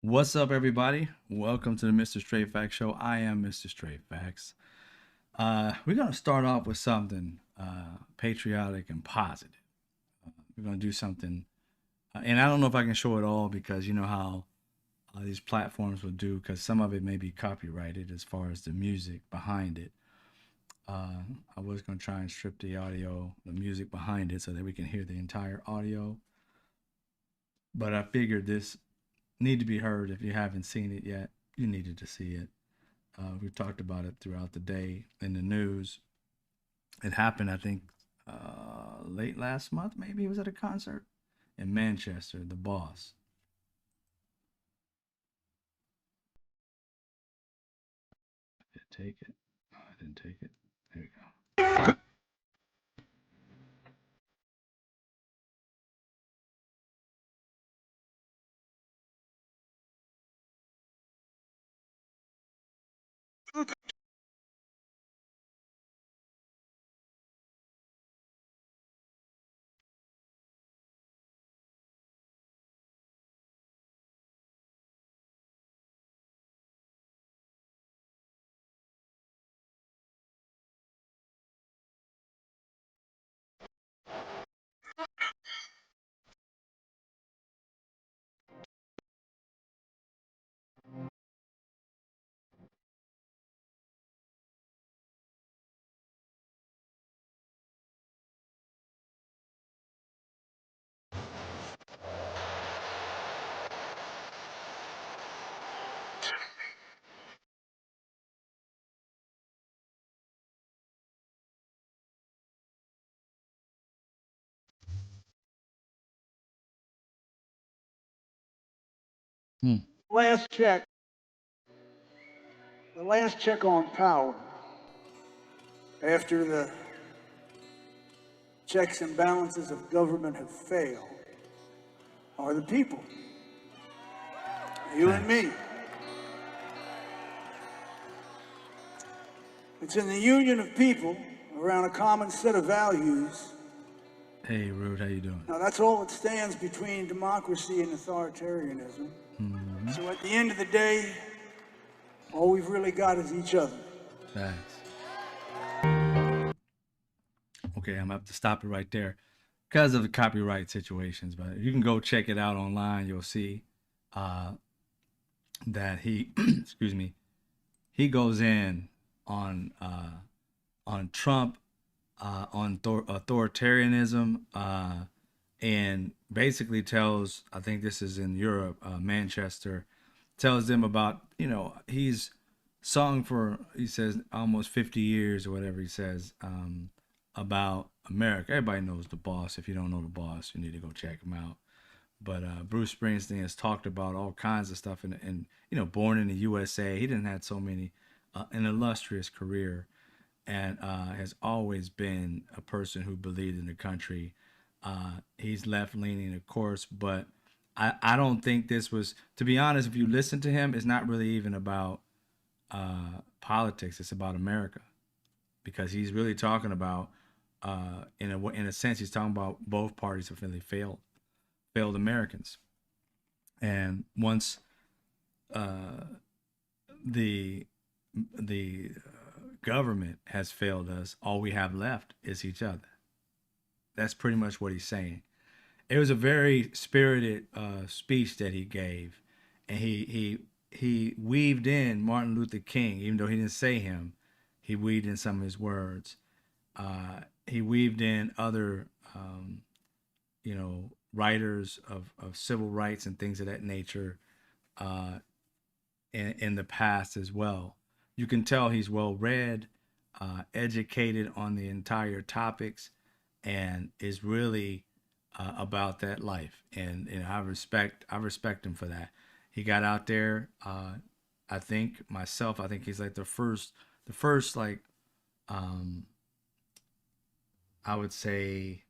What's up, everybody? Welcome to the Mr. Straight Facts Show. I am Mr. Straight Facts. We're going to start off with something patriotic and positive. We're going to do something, and I don't know if I can show it all because you know how these platforms will do, because some of it may be copyrighted as far as the music behind it. I was going to try and strip the audio, the music behind it, so that we can hear the entire audio. But I figured this need to be heard. If you haven't seen it yet, you needed to see it. We've talked about it throughout the day in the news. It happened, I think, late last month. Maybe he was at a concert in Manchester. The boss. Did it take it? Oh, I didn't take it. There we go. Hmm. Last check, the last check on power after the checks and balances of government have failed are the people, you and Thanks. me. It's in the union of people around a common set of values. Hey, Rude, how you doing? Now, that's all that stands between democracy and authoritarianism. Mm-hmm. So at the end of the day, all we've really got is each other. Thanks. Okay, I'm gonna have to stop it right there because of the copyright situations. But you can go check it out online. You'll see uh, that he, excuse me, he goes in on Trump, on authoritarianism, and basically tells, I think this is in Europe, Manchester, tells them about, he's sung for, he says, almost 50 years or whatever he says, about America. Everybody knows the boss. If you don't know the boss, you need to go check him out. But Bruce Springsteen has talked about all kinds of stuff, and born in the USA. He didn't have so many, an illustrious career, and has always been a person who believed in the country. He's left leaning, of course, but I don't think this was, to be honest, if you listen to him, it's not really even about politics. It's about America, because he's really talking about, in a sense, he's talking about both parties have really failed Americans. And once the the government has failed us, all we have left is each other. That's pretty much what he's saying. It was a very spirited speech that he gave, and he weaved in Martin Luther King, even though he didn't say him. He weaved in some of his words. He weaved in other, writers of civil rights and things of that nature, uh, in the past as well. You can tell he's well read, educated on the entire topics, and is really about that life. And I respect him for that. He got out there. I think he's like the first like, um, I would say,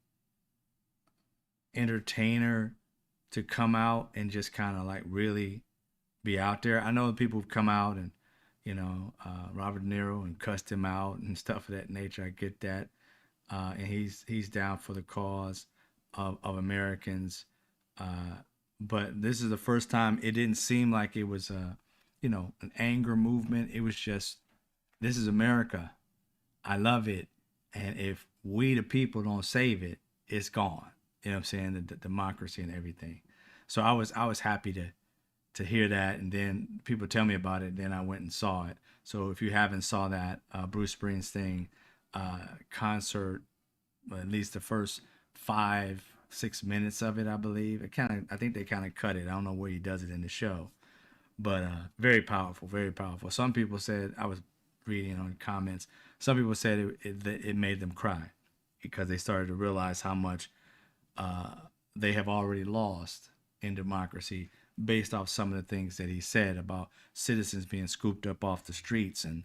entertainer to come out and just kind of like really be out there. I know people have come out and, Robert De Niro, and cussed him out and stuff of that nature. I get that, and he's down for the cause of Americans, uh, but this is the first time it didn't seem like it was a, an anger movement. It was just, this is America. I love it. And if we, the people, don't save it, it's gone. You know what I'm saying? The democracy and everything. So I was happy to hear that. And then people tell me about it. Then I went and saw it. So if you haven't saw that Bruce Springsteen concert, at least the first 5-6 minutes of it, I believe. I think they kind of cut it. I don't know where he does it in the show, but very powerful, very powerful. Some people said, I was reading on comments, some people said it made them cry because they started to realize how much they have already lost in democracy based off some of the things that he said about citizens being scooped up off the streets and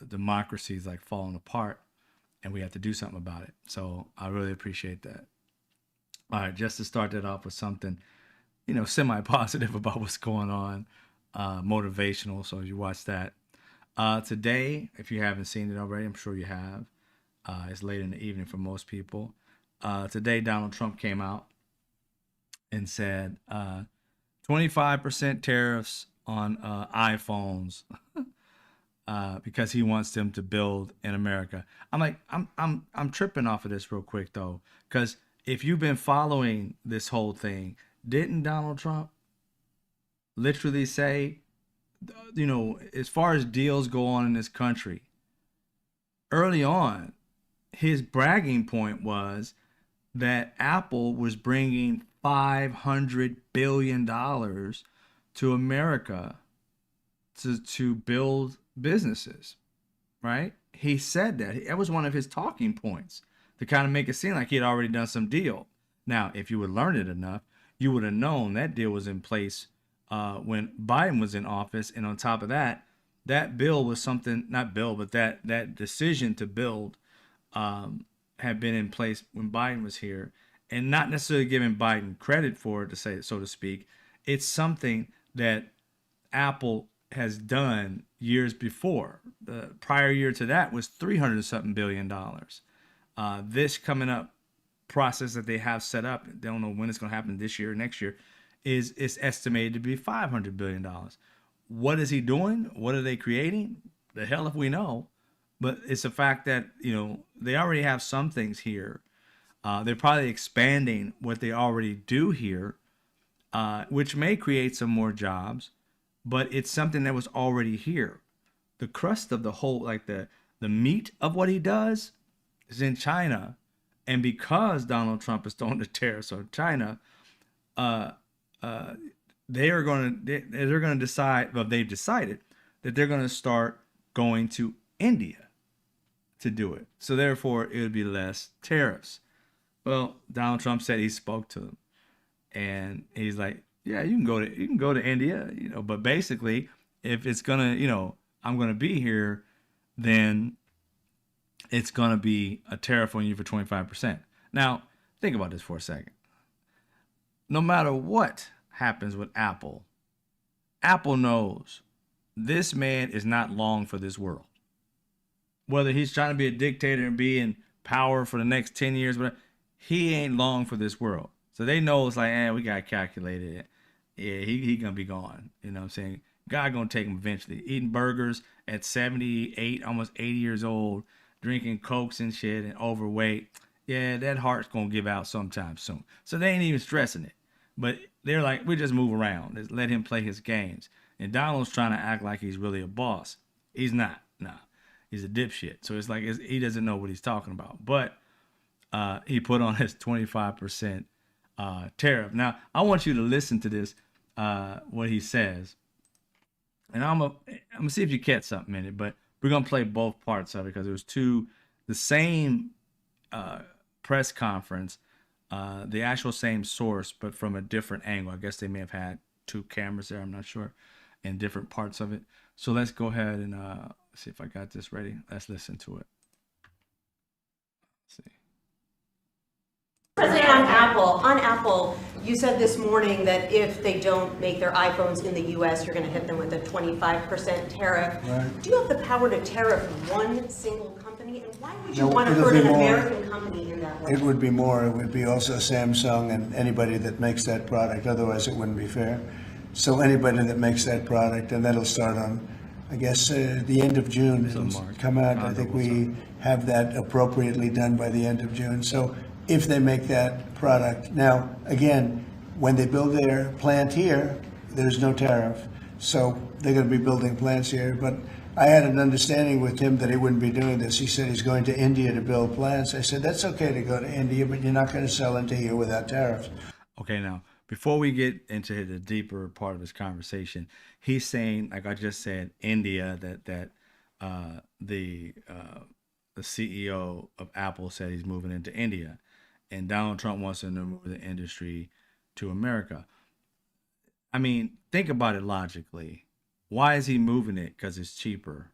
democracy is like falling apart, and we have to do something about it. So I really appreciate that. All right, just to start that off with something, semi-positive about what's going on, motivational. So you watch that. Today, if you haven't seen it already, I'm sure you have. It's late in the evening for most people. Today, Donald Trump came out and said 25% tariffs on iPhones because he wants them to build in America. I'm like, I'm tripping off of this real quick though, because if you've been following this whole thing, didn't Donald Trump literally say, as far as deals go on in this country, early on, his bragging point was that Apple was bringing $500 billion to America to build businesses, right? He said that. That was one of his talking points to kind of make it seem like he had already done some deal. Now, if you would learn it enough, you would have known that deal was in place when Biden was in office. And on top of that, that bill was something, not bill, but that decision to build had been in place when Biden was here, and not necessarily giving Biden credit for it, to say, so to speak. It's something that Apple has done years before. The prior year to that was $300 something billion. This coming up process that they have set up, they don't know when it's going to happen, this year or next year, is estimated to be $500 billion. What is he doing? What are they creating? The hell if we know. But it's a fact that, they already have some things here. They're probably expanding what they already do here, which may create some more jobs, but it's something that was already here. The crust of the whole, like the meat of what he does is in China. And because Donald Trump is throwing the tariffs on China, they're going to decide, well, they've decided that they're going to start going to India to do it. So therefore, it would be less tariffs. Well, Donald Trump said he spoke to them, and he's like, "Yeah, you can go to India, But basically, if it's gonna, I'm gonna be here, then it's gonna be a tariff on you for 25%." Now, think about this for a second. No matter what happens with Apple, Apple knows this man is not long for this world. Whether he's trying to be a dictator and be in power for the next 10 years, but he ain't long for this world. So they know it's like, we got to calculate it. Yeah, he going to be gone. You know what I'm saying? God going to take him eventually. Eating burgers at 78, almost 80 years old, drinking Cokes and shit and overweight. Yeah, that heart's going to give out sometime soon. So they ain't even stressing it. But they're like, we just move around. Just let him play his games. And Donald's trying to act like he's really a boss. He's not. Nah. He's a dipshit. So it's like he doesn't know what he's talking about. But he put on his 25% tariff. Now, I want you to listen to this, what he says. And I'm gonna see if you catch something in it. But we're going to play both parts of it because it was the same press conference, the actual same source, but from a different angle. I guess they may have had two cameras there. I'm not sure. In different parts of it. So let's go ahead and see if I got this ready. Let's listen to it. Let's see. President, on Apple, you said this morning that if they don't make their iPhones in the U.S., you're going to hit them with a 25% tariff. Right. Do you have the power to tariff one single company? company? And why would you No, want to it'll hurt be an more. American company in that way? It would be more. It would be also Samsung and anybody that makes that product. Otherwise, it wouldn't be fair. So anybody that makes that product, and that'll start on, I guess, the end of June. So, It'll Mark, come out. I Condor, think what's we have that appropriately done by the end of June. So if they make that product, now again, when they build their plant here, there's no tariff. So they're going to be building plants here. But I had an understanding with him that he wouldn't be doing this. He said he's going to India to build plants. I said, that's okay to go to India, but you're not going to sell into here without tariffs. Okay, now before we get into the deeper part of this conversation, he's saying, like I just said, India. That the CEO of Apple said he's moving into India, and Donald Trump wants to move the industry to America. I mean, think about it logically. Why is he moving it? Because it's cheaper.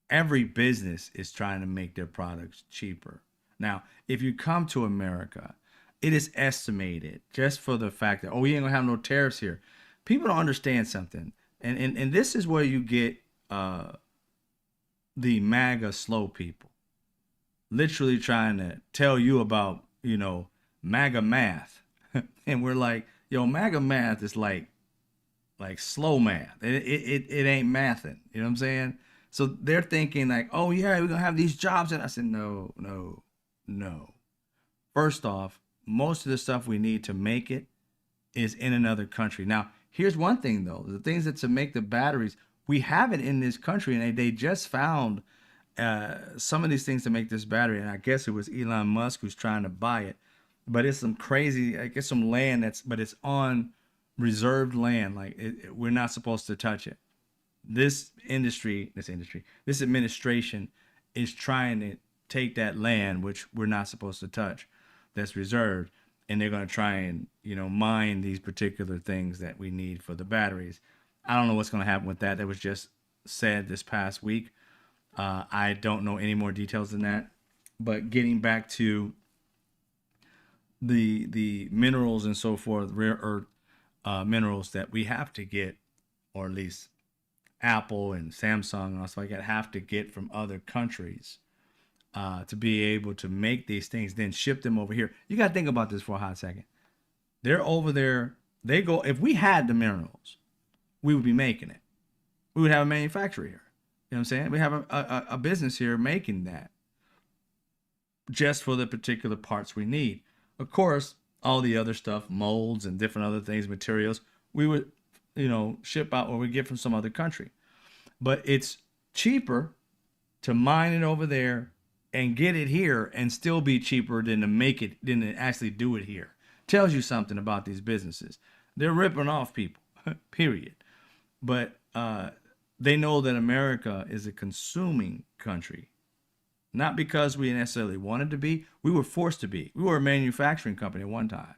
Every business is trying to make their products cheaper. Now, if you come to America, it is estimated just for the fact that, oh, we ain't gonna have no tariffs here. People don't understand something. And this is where you get the MAGA slow people literally trying to tell you about, MAGA math. And we're like, yo, MAGA math is like slow math. It ain't mathing. You know what I'm saying? So they're thinking like, oh yeah, we're gonna have these jobs. And I said, no, no, no. First off, most of the stuff we need to make it is in another country. Now, here's one thing though: the things that to make the batteries, we have it in this country, and they just found some of these things to make this battery. And I guess it was Elon Musk who's trying to buy it, but it's some crazy, I guess some land but it's on reserved land. Like we're not supposed to touch it. This administration is trying to take that land, which we're not supposed to touch, that's reserved, and they're going to try and mine these particular things that we need for the batteries. I don't know what's going to happen with that. That was just said this past week. I don't know any more details than that. But getting back to the minerals and so forth, rare earth minerals that we have to get, or at least Apple and Samsung and stuff like that have to get from other countries to be able to make these things, then ship them over here. You got to think about this for a hot second. They're over there. They go, if we had the minerals, we would be making it. We would have a manufacturer here. You know what I'm saying? We have a business here making that just for the particular parts we need. Of course, all the other stuff, molds and different other things, materials, we would, ship out or we get from some other country. But it's cheaper to mine it over there and get it here and still be cheaper than to actually do it here. Tells you something about these businesses. They're ripping off people, period. But they know that America is a consuming country. Not because we necessarily wanted to be. We were forced to be. We were a manufacturing company at one time.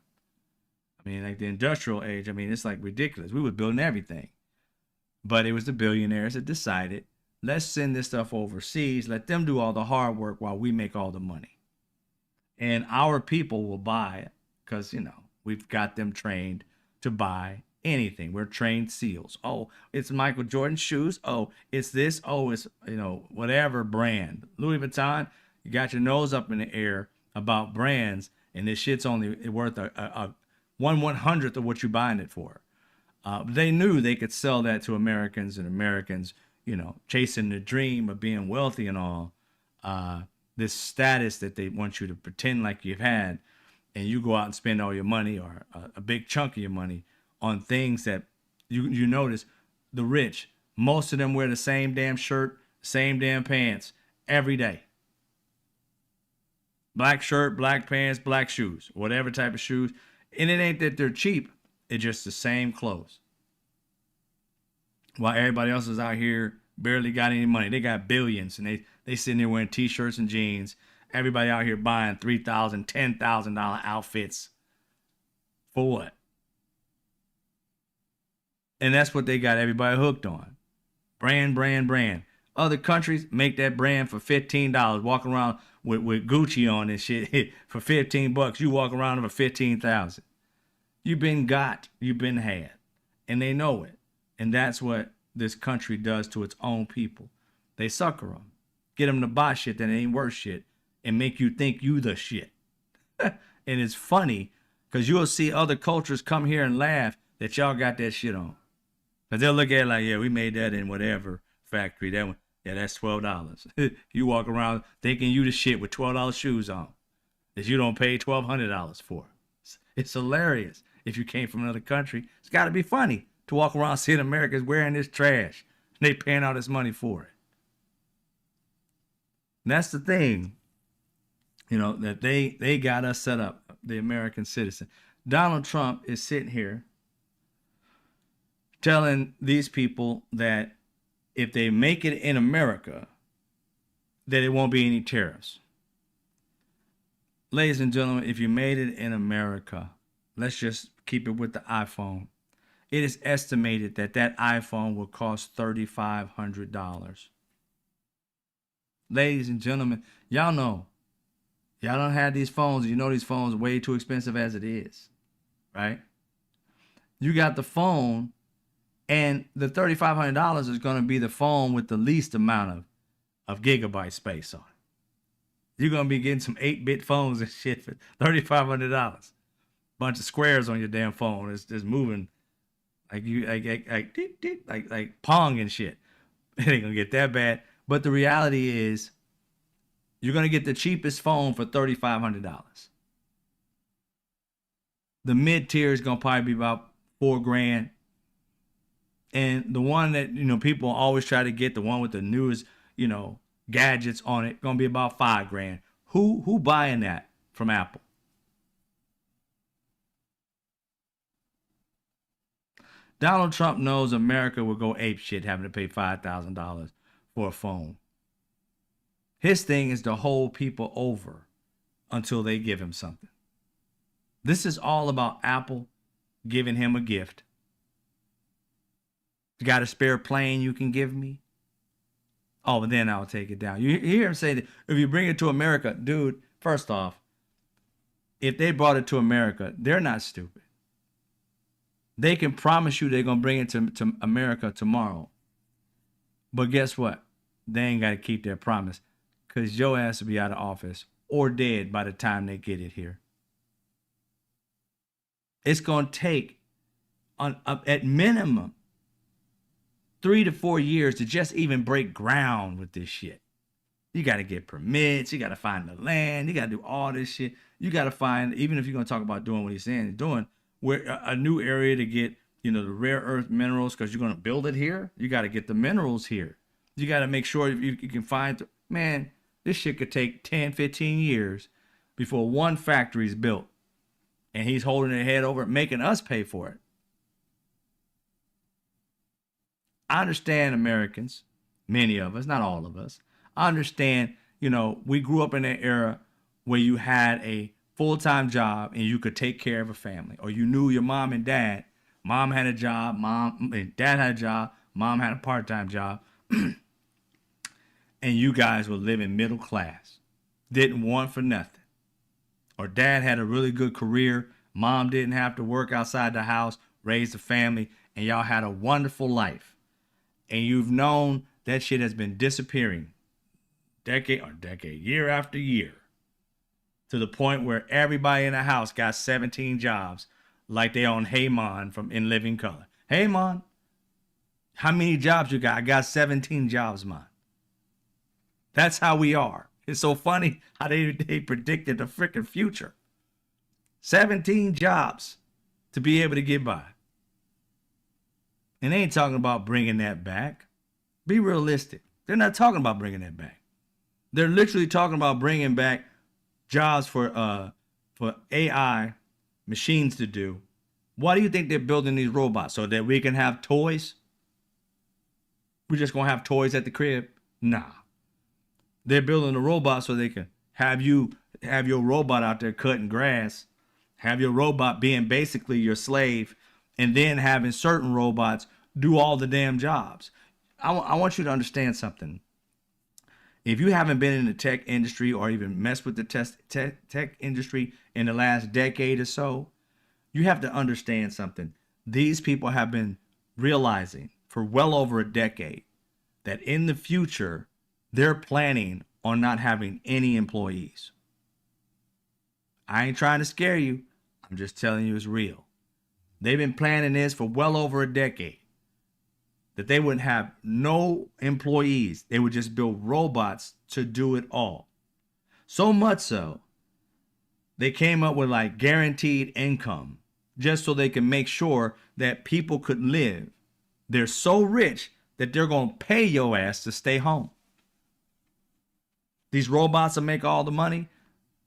I mean, like the industrial age, it's like ridiculous. We were building everything. But it was the billionaires that decided, let's send this stuff overseas. Let them do all the hard work while we make all the money. And our people will buy it because, we've got them trained to buy anything. We're trained seals. Oh, it's Michael Jordan shoes. Oh, it's this. Oh, it's, whatever brand. Louis Vuitton, you got your nose up in the air about brands, and this shit's only worth a 1/100th of what you're buying it for. They knew they could sell that to Americans, and Americans, chasing the dream of being wealthy and all, this status that they want you to pretend like you've had, and you go out and spend all your money or a big chunk of your money on things that you notice the rich, most of them wear the same damn shirt, same damn pants every day. Black shirt, black pants, black shoes, whatever type of shoes. And it ain't that they're cheap. It's just the same clothes. While everybody else is out here barely got any money. They got billions, and they sitting there wearing t-shirts and jeans. Everybody out here buying $3,000, $10,000 outfits. For what? And that's what they got everybody hooked on. Brand, brand, brand. Other countries make that brand for $15. Walk around with Gucci on and shit for $15. You walk around for $15,000. You've been got. You've been had. And they know it. And that's what this country does to its own people. They sucker them. get them to buy shit that ain't worth shit and make you think you the shit. And it's funny because you'll see other cultures come here and laugh that y'all got that shit on. Because they'll look at it like, yeah, we made that in whatever factory. That one, yeah, that's $12. You walk around thinking you the shit with $12 shoes on that you don't pay $1,200 for. It's hilarious. If you came from another country, it's got to be funny to walk around seeing Americans wearing this trash. And they paying all this money for it. And that's the thing, that they got us set up, the American citizen. Donald Trump is sitting here telling these people that if they make it in America, that it won't be any tariffs. Ladies and gentlemen, if you made it in America, let's just keep it with the iPhone. It is estimated that iPhone will cost $3,500. Ladies and gentlemen, y'all know. Y'all don't have these phones. You know these phones are way too expensive as it is, right? You got the phone, and the $3,500 is going to be the phone with the least amount of gigabyte space on it. You're going to be getting some 8-bit phones and shit for $3,500. Bunch of squares on your damn phone. It's just moving like Pong and shit. It ain't going to get that bad. But the reality is, you're going to get the cheapest phone for $3,500. The mid-tier is going to probably be about $4,000. And the one that, people always try to get, the one with the newest, gadgets on it, going to be about $5,000. Who buying that from Apple? Donald Trump knows America will go apeshit having to pay $5,000 for a phone. His thing is to hold people over until they give him something. This is all about Apple giving him a gift. You got a spare plane you can give me? Oh, but then I'll take it down. You hear him say that if you bring it to America, dude, first off, if they brought it to America, they're not stupid. They can promise you they're going to bring it to America tomorrow. But guess what? They ain't got to keep their promise because your ass will be out of office or dead by the time they get it here. It's going to take, at minimum, 3 to 4 years to just even break ground with this shit. You got to get permits. You got to find the land. You got to do all this shit. You got to find, even if you're going to talk about doing what he's saying he's doing, where a new area to get, the rare earth minerals, because you're going to build it here. You got to get the minerals here. You got to make sure you can find, man, this shit could take 10, 15 years before one factory is built. And he's holding their head over it, making us pay for it. I understand Americans, many of us, not all of us. I understand, we grew up in an era where you had a full-time job and you could take care of a family, or you knew your mom and dad. Mom had a job, dad had a job, mom had a part-time job, and you guys were living middle class, didn't want for nothing. Or dad had a really good career, mom didn't have to work outside the house, raise a family, and y'all had a wonderful life. And you've known that shit has been disappearing year after year, to the point where everybody in the house got 17 jobs, like they on Heyman from In Living Color. Heyman, how many jobs you got? I got 17 jobs, man. That's how we are. It's so funny how they predicted the freaking future. 17 jobs to be able to get by. And they ain't talking about bringing that back. Be realistic. They're not talking about bringing that back. They're literally talking about bringing back jobs for AI machines to do. Why do you think they're building these robots? So that we can have toys? We're just going to have toys at the crib? Nah. They're building a robot so they can have your robot out there cutting grass, have your robot being basically your slave, and then having certain robots do all the damn jobs. I want you to understand something. If you haven't been in the tech industry or even messed with the tech industry in the last decade or so, you have to understand something. These people have been realizing for well over a decade that in the future, they're planning on not having any employees. I ain't trying to scare you. I'm just telling you it's real. They've been planning this for well over a decade. That they wouldn't have no employees. They would just build robots to do it all. So much so, they came up with like guaranteed income just so they can make sure that people could live. They're so rich that they're going to pay your ass to stay home. These robots will make all the money.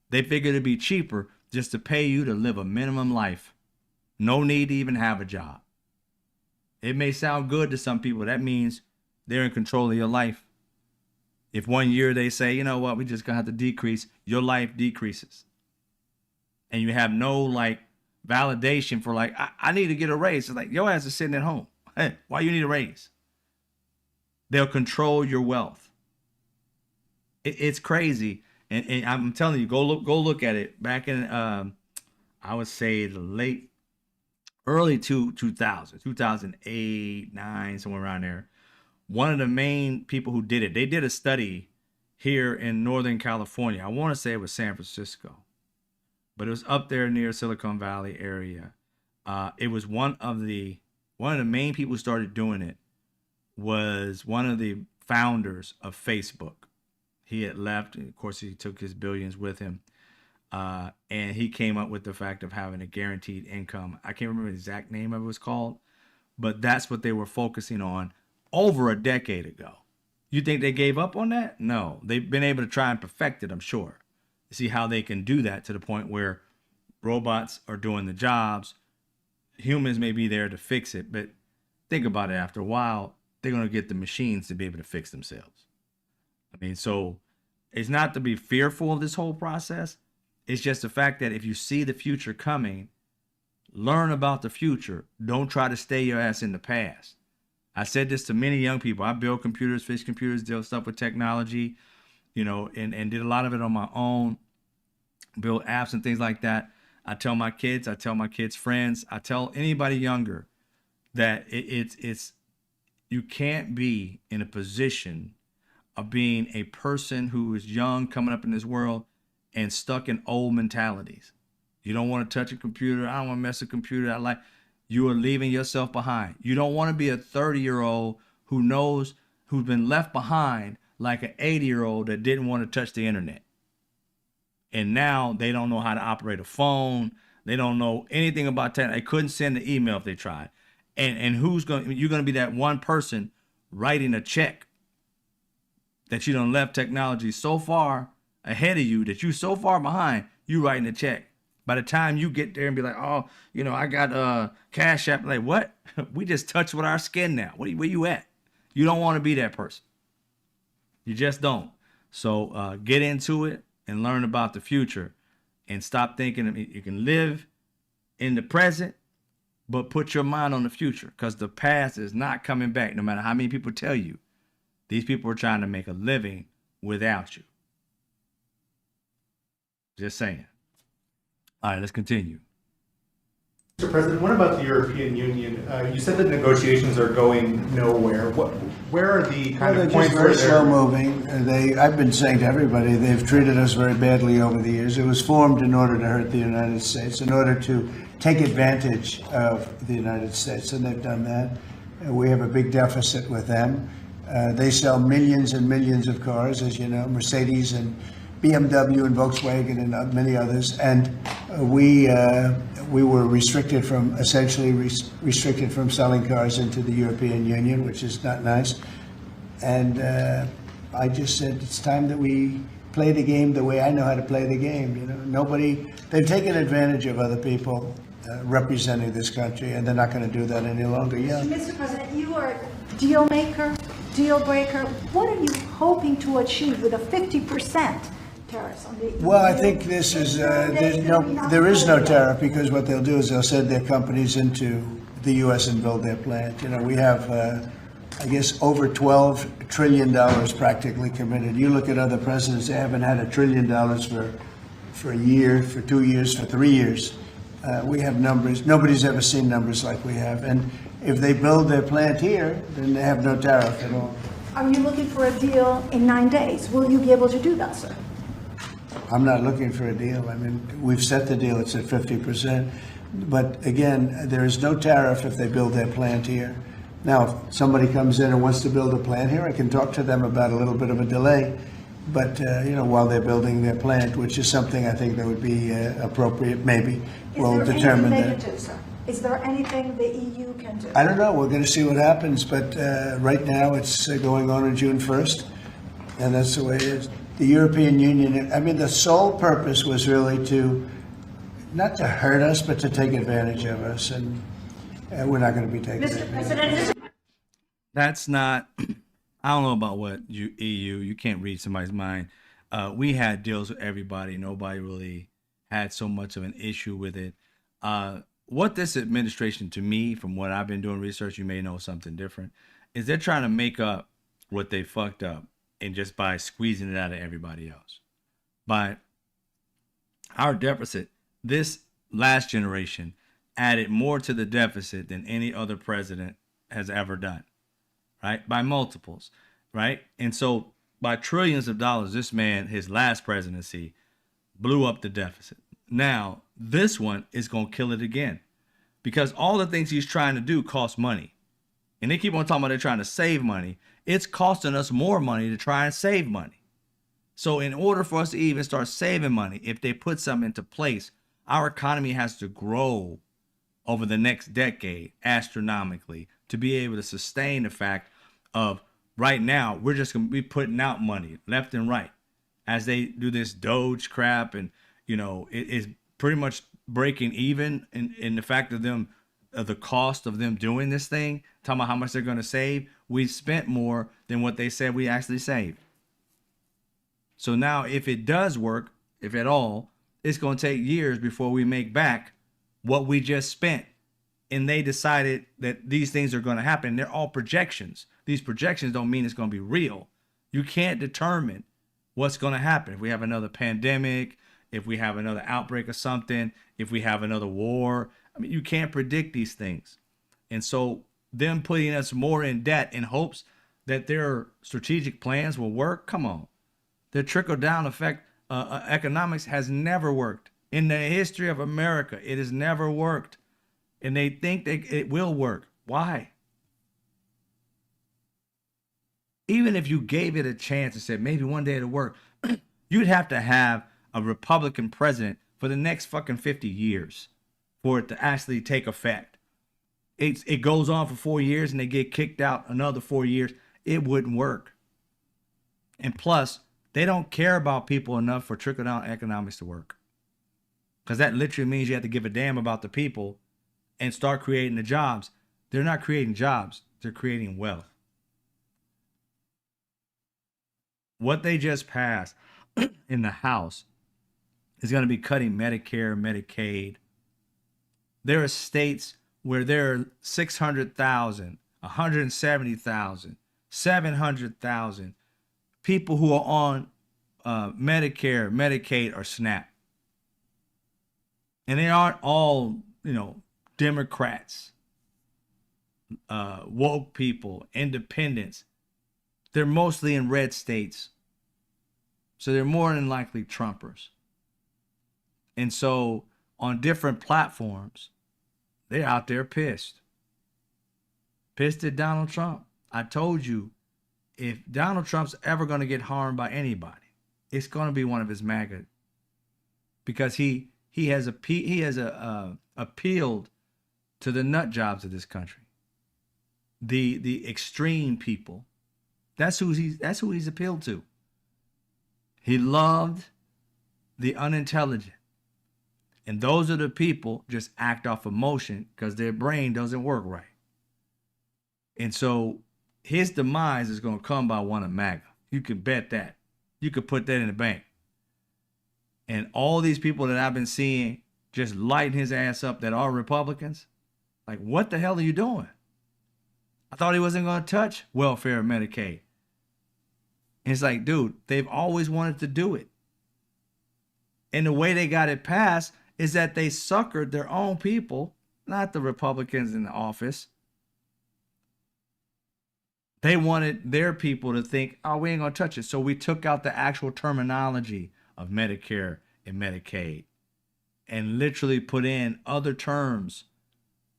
They figure it'd be cheaper just to pay you to live a minimum life. No need to even have a job. It may sound good to some people. That means they're in control of your life. If 1 year they say, you know what, we just gonna have to decrease, your life decreases. And you have no like validation for like, I need to get a raise. It's like, your ass is sitting at home. Hey, why you need a raise? They'll control your wealth. It's crazy. And I'm telling you, go look at it. Back in, I would say the early 2000s, 2008, 9, somewhere around there. One of the main people who did it, they did a study here in Northern California. I want to say it was San Francisco, but it was up there near Silicon Valley area. It was one of the main people who started doing it was one of the founders of Facebook. He had left, and of course he took his billions with him. And he came up with the fact of having a guaranteed income. I can't remember the exact name of it was called, but that's what they were focusing on over a decade ago. You think they gave up on that? No, they've been able to try and perfect it, I'm sure. See how they can do that to the point where robots are doing the jobs. Humans may be there to fix it, but think about it. After a while, they're going to get the machines to be able to fix themselves. I mean, so it's not to be fearful of this whole process. It's just the fact that if you see the future coming, learn about the future. Don't try to stay your ass in the past. I said this to many young people. I build computers, fix computers, deal stuff with technology, and did a lot of it on my own, build apps and things like that. I tell my kids friends, I tell anybody younger that it's you can't be in a position of being a person who is young coming up in this world and stuck in old mentalities. You don't want to touch a computer. I don't want to mess with a computer. You are leaving yourself behind. You don't want to be a 30-year-old who's been left behind like an 80-year-old that didn't want to touch the internet. And now they don't know how to operate a phone. They don't know anything about tech. They couldn't send an email if they tried. And you're going to be that one person writing a check that you done left technology so far ahead of you that you so far behind, you writing a check. By the time you get there and be like, oh, I got Cash App. Like, what? We just touch with our skin now. Where you at? You don't want to be that person. You just don't. So get into it and learn about the future and stop thinking you can live in the present, but put your mind on the future because the past is not coming back. No matter how many people tell you, these people are trying to make a living without you. Just saying. All right, let's continue. Mr. President, what about the European Union? You said that negotiations are going nowhere. Where are the kind of points where they're slow moving? I've been saying to everybody, they've treated us very badly over the years. It was formed in order to hurt the United States, in order to take advantage of the United States, and they've done that. We have a big deficit with them. They sell millions and millions of cars, as you know, Mercedes and BMW and Volkswagen and many others, and we were essentially restricted from selling cars into the European Union, which is not nice. And I just said it's time that we play the game the way I know how to play the game. They've taken advantage of other people representing this country, and they're not going to do that any longer. Yeah. Mr. President, you are a deal maker, deal breaker. What are you hoping to achieve with a 50%? Well, I think this is there is no tariff because what they'll do is they'll send their companies into the U.S. and build their plant. We have, I guess, over $12 trillion practically committed. You look at other presidents; they haven't had $1 trillion for a year, for 2 years, for 3 years. We have numbers. Nobody's ever seen numbers like we have. And if they build their plant here, then they have no tariff at all. Are you looking for a deal in 9 days? Will you be able to do that, sir? I'm not looking for a deal. I mean, we've set the deal, it's at 50%. But again, there is no tariff if they build their plant here. Now, if somebody comes in and wants to build a plant here, I can talk to them about a little bit of a delay. But, while they're building their plant, which is something I think that would be appropriate, maybe, we'll determine Is there that. anything they can do, sir? Is there anything the EU can do? I don't know. We're going to see what happens. But right now, it's going on June 1st. And that's the way it is. The European Union, I mean, the sole purpose was really not to hurt us, but to take advantage of us. And we're not going to be taking Mr. advantage. President, this is That's not. I don't know about what EU. You can't read somebody's mind. We had deals with everybody. Nobody really had so much of an issue with it. What this administration, to me, from what I've been doing research, you may know something different, is they're trying to make up what they fucked up, and just by squeezing it out of everybody else. By our deficit, this last generation added more to the deficit than any other president has ever done, right? By multiples, right? And so by trillions of dollars, this man, his last presidency, blew up the deficit. Now, this one is going to kill it again, because all the things he's trying to do cost money. And they keep on talking about they're trying to save money. It's costing us more money to try and save money. So in order for us to even start saving money, if they put something into place, our economy has to grow over the next decade astronomically to be able to sustain the fact of right now, we're just going to be putting out money left and right as they do this Doge crap. And, it is pretty much breaking even in the fact of them, the cost of them doing this thing, talking about how much they're going to save. We spent more than what they said we actually saved. So now if it does work, if at all, it's going to take years before we make back what we just spent. And they decided that these things are going to happen. They're all projections. These projections don't mean it's going to be real. You can't determine what's going to happen. If we have another pandemic, if we have another outbreak of something, if we have another war, I mean, you can't predict these things. And so them putting us more in debt in hopes that their strategic plans will work, come on. The trickle-down effect economics has never worked. In the history of America, it has never worked. And they think that it will work. Why? Even if you gave it a chance and said maybe one day it'll work, you'd have to have a Republican president for the next fucking 50 years for it to actually take effect. It goes on for 4 years and they get kicked out another 4 years. It wouldn't work. And plus, they don't care about people enough for trickle-down economics to work. Because that literally means you have to give a damn about the people and start creating the jobs. They're not creating jobs. They're creating wealth. What they just passed in the House is going to be cutting Medicare, Medicaid. There are states where there are 600,000, 170,000, 700,000 people who are on Medicare, Medicaid, or SNAP. And they aren't all, Democrats, woke people, independents. They're mostly in red states. So they're more than likely Trumpers. And so on different platforms, they're out there pissed. Pissed at Donald Trump. I told you, if Donald Trump's ever going to get harmed by anybody, it's going to be one of his MAGA. Because he has appealed to the nut jobs of this country. The extreme people. That's who he's appealed to. He loved the unintelligent. And those are the people just act off emotion because their brain doesn't work right. And so his demise is going to come by one of MAGA. You can bet that. You could put that in the bank. And all these people that I've been seeing just lighting his ass up that are Republicans, like, what the hell are you doing? I thought he wasn't going to touch welfare and Medicaid. And it's like, dude, they've always wanted to do it. And the way they got it passed is that they suckered their own people, not the Republicans in the office. They wanted their people to think, oh, we ain't gonna touch it. So we took out the actual terminology of Medicare and Medicaid and literally put in other terms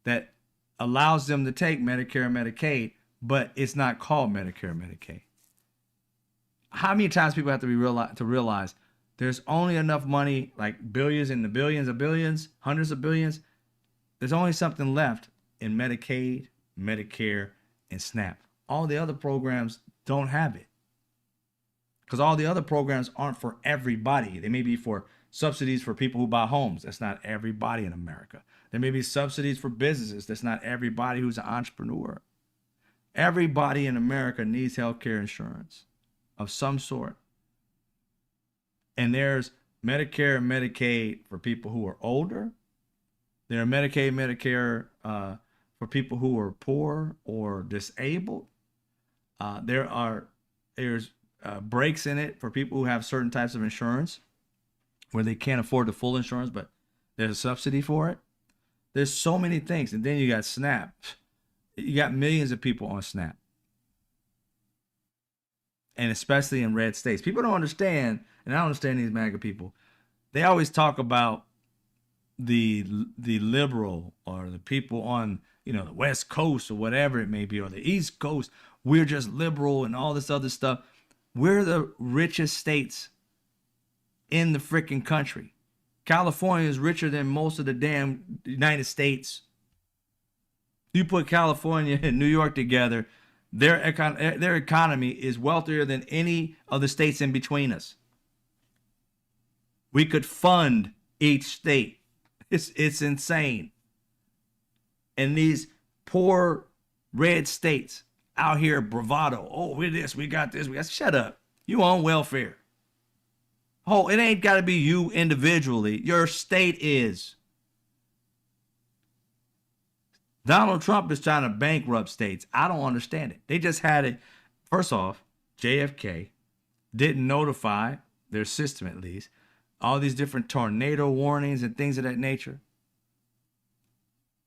that allows them to take Medicare and Medicaid, but it's not called Medicare and Medicaid. How many times people have to realize there's only enough money, like billions and the billions of billions, hundreds of billions. There's only something left in Medicaid, Medicare, and SNAP. All the other programs don't have it because all the other programs aren't for everybody. They may be for subsidies for people who buy homes. That's not everybody in America. There may be subsidies for businesses. That's not everybody who's an entrepreneur. Everybody in America needs health care insurance of some sort. And there's Medicare and Medicaid for people who are older. There are Medicaid, Medicare for people who are poor or disabled. There's breaks in it for people who have certain types of insurance where they can't afford the full insurance, but there's a subsidy for it. There's so many things. And then you got SNAP. You got millions of people on SNAP. And especially in red states. People don't understand, and I don't understand these MAGA people. They always talk about the liberal or the people on, the West Coast or whatever it may be, or the East Coast. We're just liberal and all this other stuff. We're the richest states in the freaking country. California is richer than most of the damn United States. You put California and New York together, their economy is wealthier than any of the states in between us. We could fund each state. It's insane. And these poor red states out here bravado. Oh, we're this, we got this, we got. Shut up. You on welfare. Oh, it ain't got to be you individually. Your state is. Donald Trump is trying to bankrupt states. I don't understand it. They just had it. First off, JFK didn't notify their system, at least, all these different tornado warnings and things of that nature.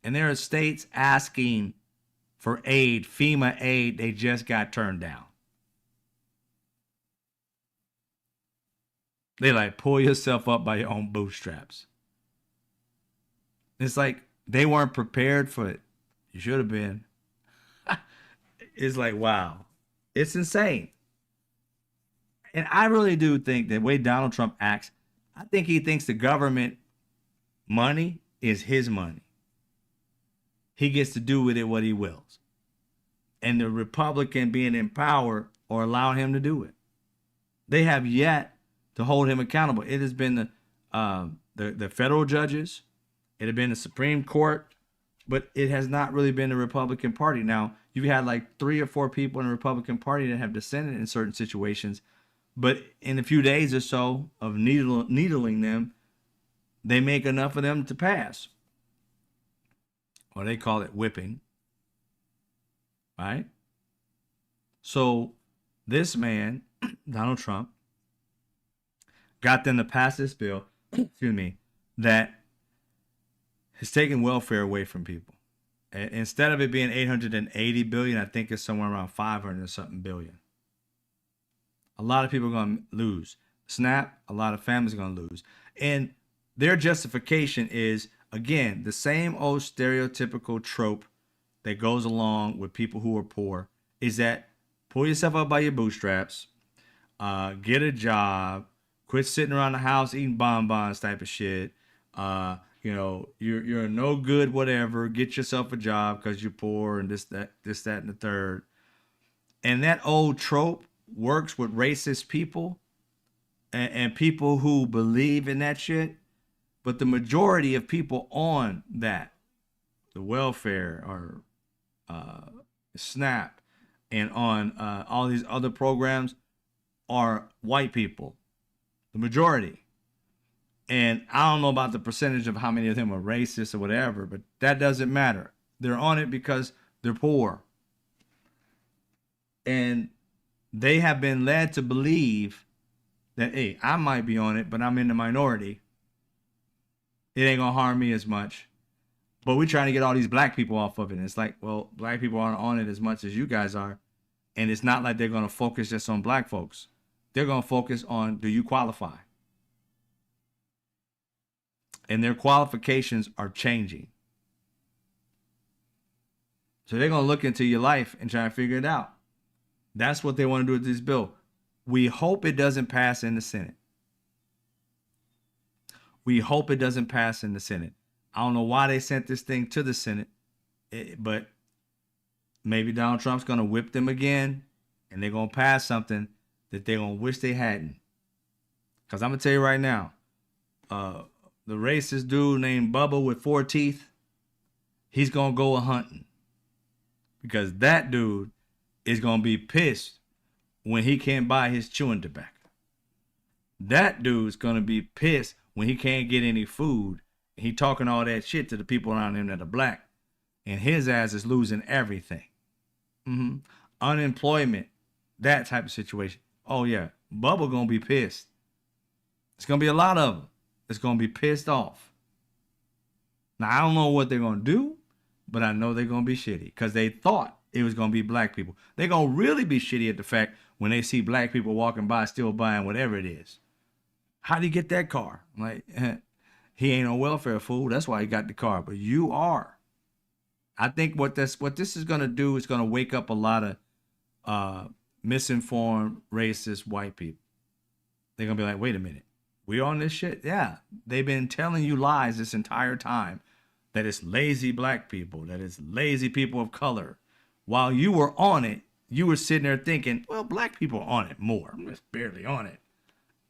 And there are states asking for aid, FEMA aid, they just got turned down. They like, pull yourself up by your own bootstraps. It's like they weren't prepared for it. You should have been. It's like, wow. It's insane. And I really do think the way Donald Trump acts, I think he thinks the government money is his money. He gets to do with it what he wills. And the Republican being in power or allowing him to do it. They have yet to hold him accountable. It has been the federal judges. It has been the Supreme Court. But it has not really been the Republican Party. Now, you've had like 3 or 4 people in the Republican Party that have dissented in certain situations. But in a few days or so of needling them, they make enough of them to pass. Or they call it whipping. Right? So this man, Donald Trump, got them to pass this bill, excuse me, that is taking welfare away from people. And instead of it being 880 billion, I think it's somewhere around 500 or something billion. A lot of people are going to lose. SNAP, a lot of families are going to lose. And their justification is, again, the same old stereotypical trope that goes along with people who are poor, is that pull yourself up by your bootstraps, get a job, quit sitting around the house eating bonbons type of shit. You're no good, whatever. Get yourself a job because you're poor and this, that, and the third. And that old trope works with racist people and people who believe in that shit. But the majority of people on that, the welfare or SNAP and on all these other programs, are white people. The majority. And I don't know about the percentage of how many of them are racist or whatever, but that doesn't matter. They're on it because they're poor. And they have been led to believe that, hey, I might be on it, but I'm in the minority. It ain't going to harm me as much. But we're trying to get all these black people off of it. And it's like, well, black people aren't on it as much as you guys are. And it's not like they're going to focus just on black folks. They're going to focus on, do you qualify? And their qualifications are changing. So they're going to look into your life and try to figure it out. That's what they want to do with this bill. We hope it doesn't pass in the Senate. We hope it doesn't pass in the Senate. I don't know why they sent this thing to the Senate, but maybe Donald Trump's going to whip them again, and they're going to pass something that they're going to wish they hadn't. Because I'm going to tell you right now, the racist dude named Bubba with 4 teeth, he's going to go a-hunting. Because that dude is going to be pissed when he can't buy his chewing tobacco. That dude's going to be pissed when he can't get any food. He talking all that shit to the people around him that are black. And his ass is losing everything. Unemployment, that type of situation. Oh, yeah. Bubba going to be pissed. It's going to be a lot of them. It's going to be pissed off. Now, I don't know what they're going to do, but I know they're going to be shitty because they thought it was going to be black people. They're going to really be shitty at the fact when they see black people walking by still buying whatever it is. How do you get that car? I'm like, he ain't on welfare, fool. That's why he got the car. But you are. I think what this is going to do is going to wake up a lot of misinformed, racist white people. They're going to be like, wait a minute. We on this shit? Yeah. They've been telling you lies this entire time. That it's lazy black people. That it's lazy people of color. While you were on it, you were sitting there thinking, well, black people are on it more. I'm just barely on it.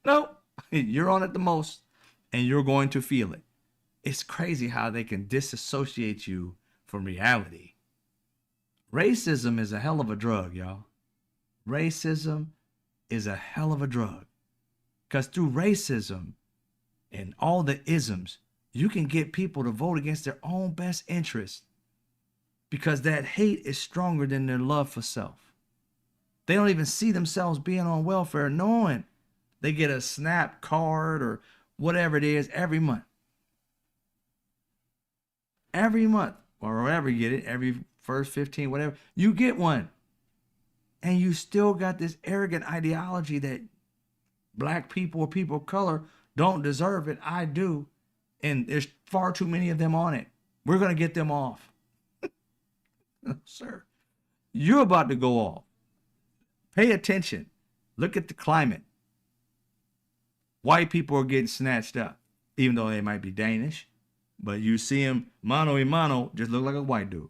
No, you're on it the most. And you're going to feel it. It's crazy how they can disassociate you from reality. Racism is a hell of a drug, y'all. Racism is a hell of a drug. Because through racism and all the isms, you can get people to vote against their own best interest. Because that hate is stronger than their love for self. They don't even see themselves being on welfare, knowing they get a SNAP card or whatever it is every month. Every month, or wherever you get it, every first 15, whatever, you get one. And you still got this arrogant ideology that black people or people of color don't deserve it. I do. And there's far too many of them on it. We're going to get them off. Sir, you're about to go off. Pay attention. Look at the climate. White people are getting snatched up, even though they might be Danish. But you see him mano a mano, just look like a white dude.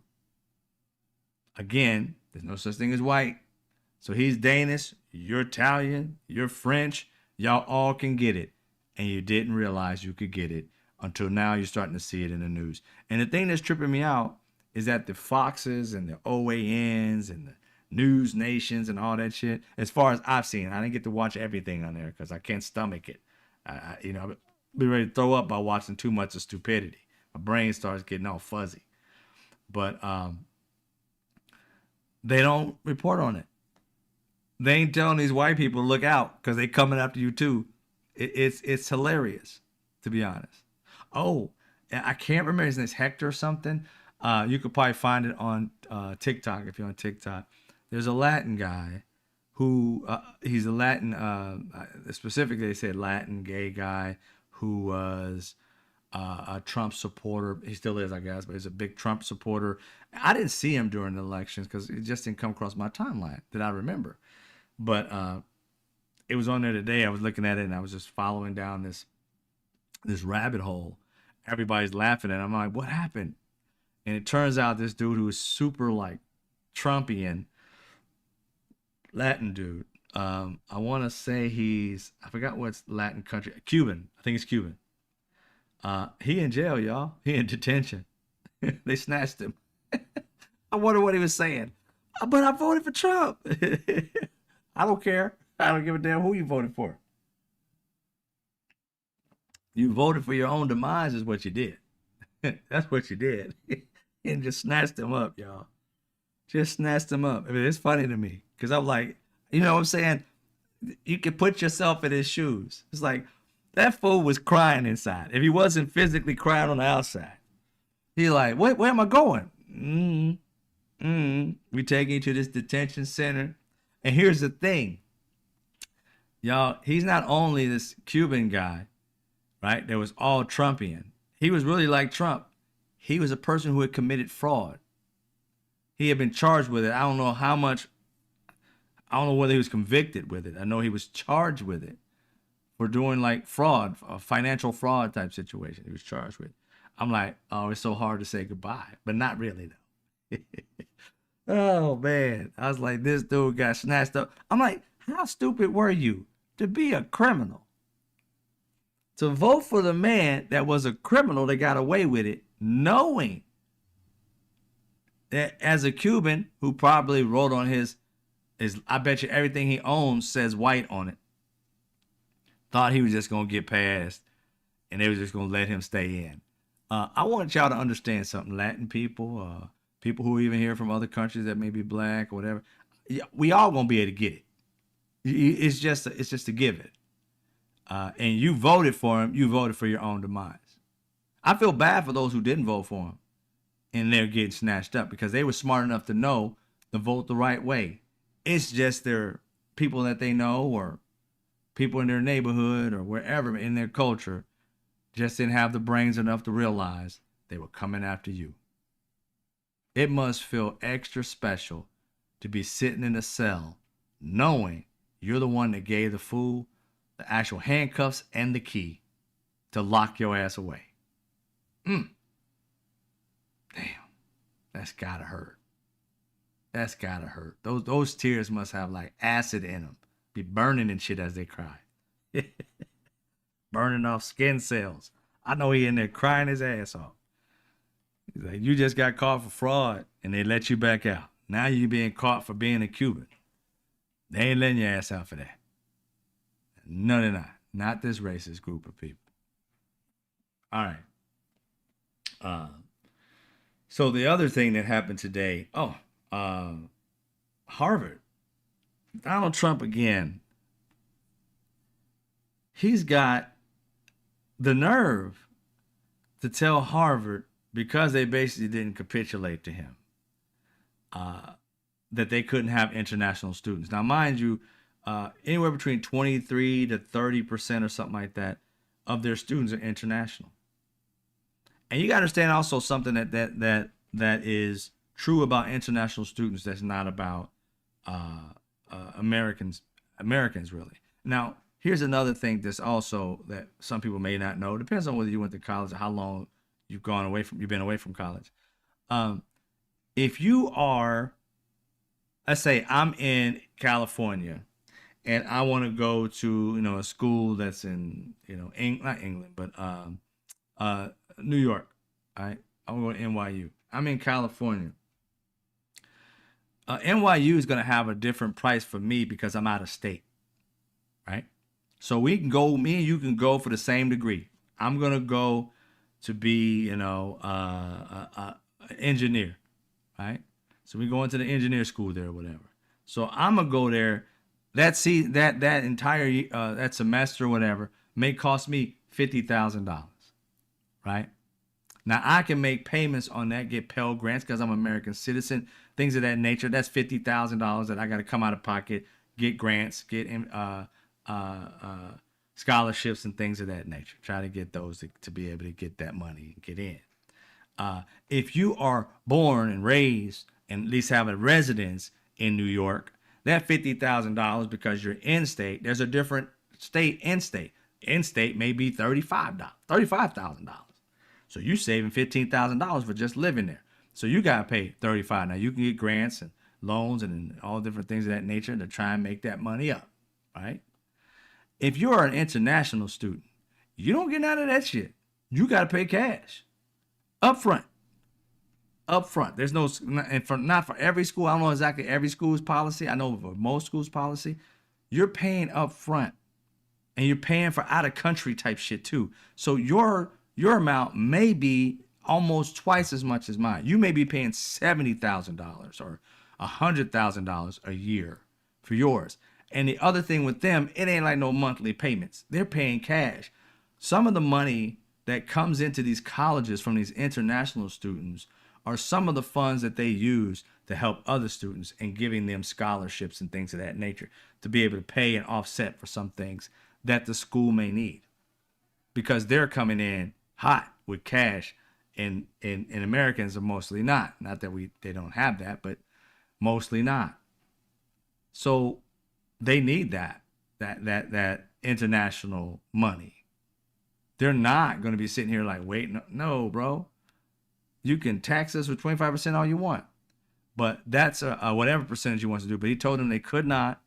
Again, there's no such thing as white. So he's Danish, you're Italian, you're French. Y'all all can get it. And you didn't realize you could get it until now you're starting to see it in the news. And the thing that's tripping me out is that the Foxes and the OANs and the News Nations and all that shit, as far as I've seen, I didn't get to watch everything on there because I can't stomach it. I'd be ready to throw up by watching too much of stupidity. My brain starts getting all fuzzy. But they don't report on it. They ain't telling these white people to look out because they coming after you too. It's hilarious, to be honest. Oh, I can't remember his name's Hector or something. You could probably find it on TikTok if you're on TikTok. There's a Latin guy who he's a Latin, specifically they said Latin gay guy who was a Trump supporter. He still is, I guess, but he's a big Trump supporter. I didn't see him during the elections because it just didn't come across my timeline that I remember. But it was on there today. I was looking at it and I was just following down this rabbit hole. Everybody's laughing and I'm like, what happened? And it turns out this dude who is super like Trumpian Latin dude. I want to say I forgot what's Latin country. Cuban. I think it's Cuban. He in jail, y'all. He in detention. They snatched him. I wonder what he was saying. But I voted for Trump. I don't care. I don't give a damn who you voted for. You voted for your own demise is what you did. That's what you did. And just snatched him up, y'all. Just snatched him up. I mean, it's funny to me. Because I'm like, you know what I'm saying? You can put yourself in his shoes. It's like, that fool was crying inside. If he wasn't physically crying on the outside. He's like, where am I going? We taking you to this detention center. And here's the thing, y'all, he's not only this Cuban guy, right? That was all Trumpian. He was really like Trump. He was a person who had committed fraud. He had been charged with it. I don't know how much. I don't know whether he was convicted with it. I know he was charged with it for doing like fraud, a financial fraud type situation. He was charged with. I'm like, oh, it's so hard to say goodbye, but not really though. Oh man, I was like, this dude got snatched up. I'm like, how stupid were you to be a criminal? To vote for the man that was a criminal that got away with it, knowing that as a Cuban who probably wrote on his, I bet you everything he owns says white on it, thought he was just going to get past and they was just going to let him stay in. I want y'all to understand something, Latin people, people who are even here from other countries that may be black or whatever. We all going to be able to get it. It's just a give it. And you voted for him. You voted for your own demise. I feel bad for those who didn't vote for him and they're getting snatched up because they were smart enough to know to vote the right way. It's just their people that they know or people in their neighborhood or wherever in their culture just didn't have the brains enough to realize they were coming after you. It must feel extra special to be sitting in a cell knowing you're the one that gave the fool the actual handcuffs and the key to lock your ass away. Damn, that's gotta hurt. That's gotta hurt. Those tears must have like acid in them. Be burning and shit as they cry. Burning off skin cells. I know he in there crying his ass off. He's like, you just got caught for fraud and they let you back out. Now you being caught for being a Cuban. They ain't letting your ass out for that. No, they're not. Not this racist group of people. All right. So the other thing that happened today, Harvard. Donald Trump again. He's got the nerve to tell Harvard, because they basically didn't capitulate to him, that they couldn't have international students. Now, mind you, anywhere between 23 to 30% or something like that of their students are international. And you got to understand also something that is true about international students that's not about Americans really. Now, here's another thing that's also that some people may not know. It depends on whether you went to college or how long you've been away from college. If you are, let's say I'm in California and I want to go to, a school that's in, not England, but New York, right? I want to go to NYU. I'm in California. NYU is going to have a different price for me because I'm out of state, right? So me and you can go for the same degree. I'm going to go to be, an engineer, right? So we go into the engineer school there or whatever. So I'm going to go there. That entire that semester or whatever may cost me $50,000, right? Now I can make payments on that, get Pell Grants because I'm an American citizen, things of that nature. That's $50,000 that I got to come out of pocket, get grants, get scholarships and things of that nature. Try to get those to be able to get that money and get in. If you are born and raised and at least have a residence in New York, that $50,000 because you're in state, there's a different state in state. In state may be $35,000. So you saving $15,000 for just living there. So you got to pay $35,000. Now you can get grants and loans and all different things of that nature to try and make that money up, right? If you're an international student, you don't get none of that shit. You got to pay cash up front. There's no, and not for every school. I don't know exactly every school's policy. I know for most schools' policy, you're paying up front, and you're paying for out of country type shit too. So your amount may be almost twice as much as mine. You may be paying $70,000 or $100,000 a year for yours. And the other thing with them, it ain't like no monthly payments. They're paying cash. Some of the money that comes into these colleges from these international students are some of the funds that they use to help other students and giving them scholarships and things of that nature to be able to pay and offset for some things that the school may need, because they're coming in hot with cash, and Americans are mostly not. Not that they don't have that, but mostly not. So they need that international money. They're not going to be sitting here like, wait, no, bro. You can tax us with 25% all you want, but that's whatever percentage you want to do. But he told them they could not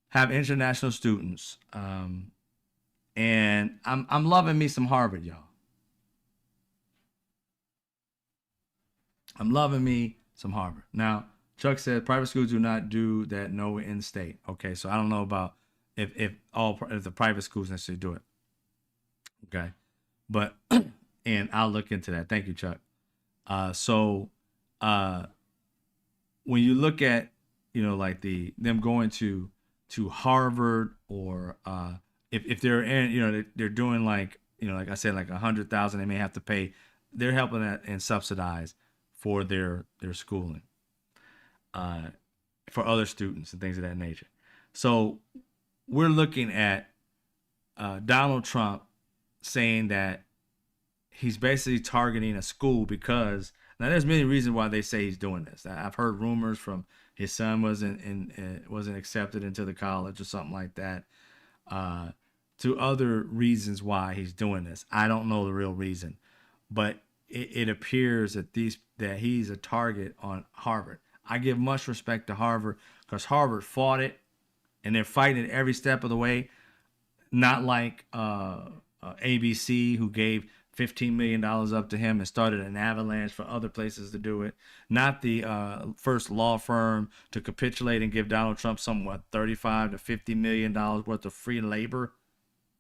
have international students. And I'm loving me some Harvard, y'all. I'm loving me some Harvard. Now, Chuck said private schools do not do that. No, in state. Okay, so I don't know about if the private schools necessarily do it. Okay, but and I'll look into that. Thank you, Chuck. So when you look at, like them going to Harvard, or if they're in, they're doing like, like I said, like 100,000, they may have to pay. They're helping that and subsidize for their schooling, for other students and things of that nature. So we're looking at Donald Trump saying that he's basically targeting a school, because now there's many reasons why they say he's doing this. I've heard rumors from his son wasn't accepted into the college or something like that, to other reasons why he's doing this. I don't know the real reason, but it appears that he's a target on Harvard. I give much respect to Harvard, because Harvard fought it, and they're fighting it every step of the way. Not like ABC, who gave $15 million up to him and started an avalanche for other places to do it. Not the first law firm to capitulate and give Donald Trump somewhat $35 to $50 million worth of free labor.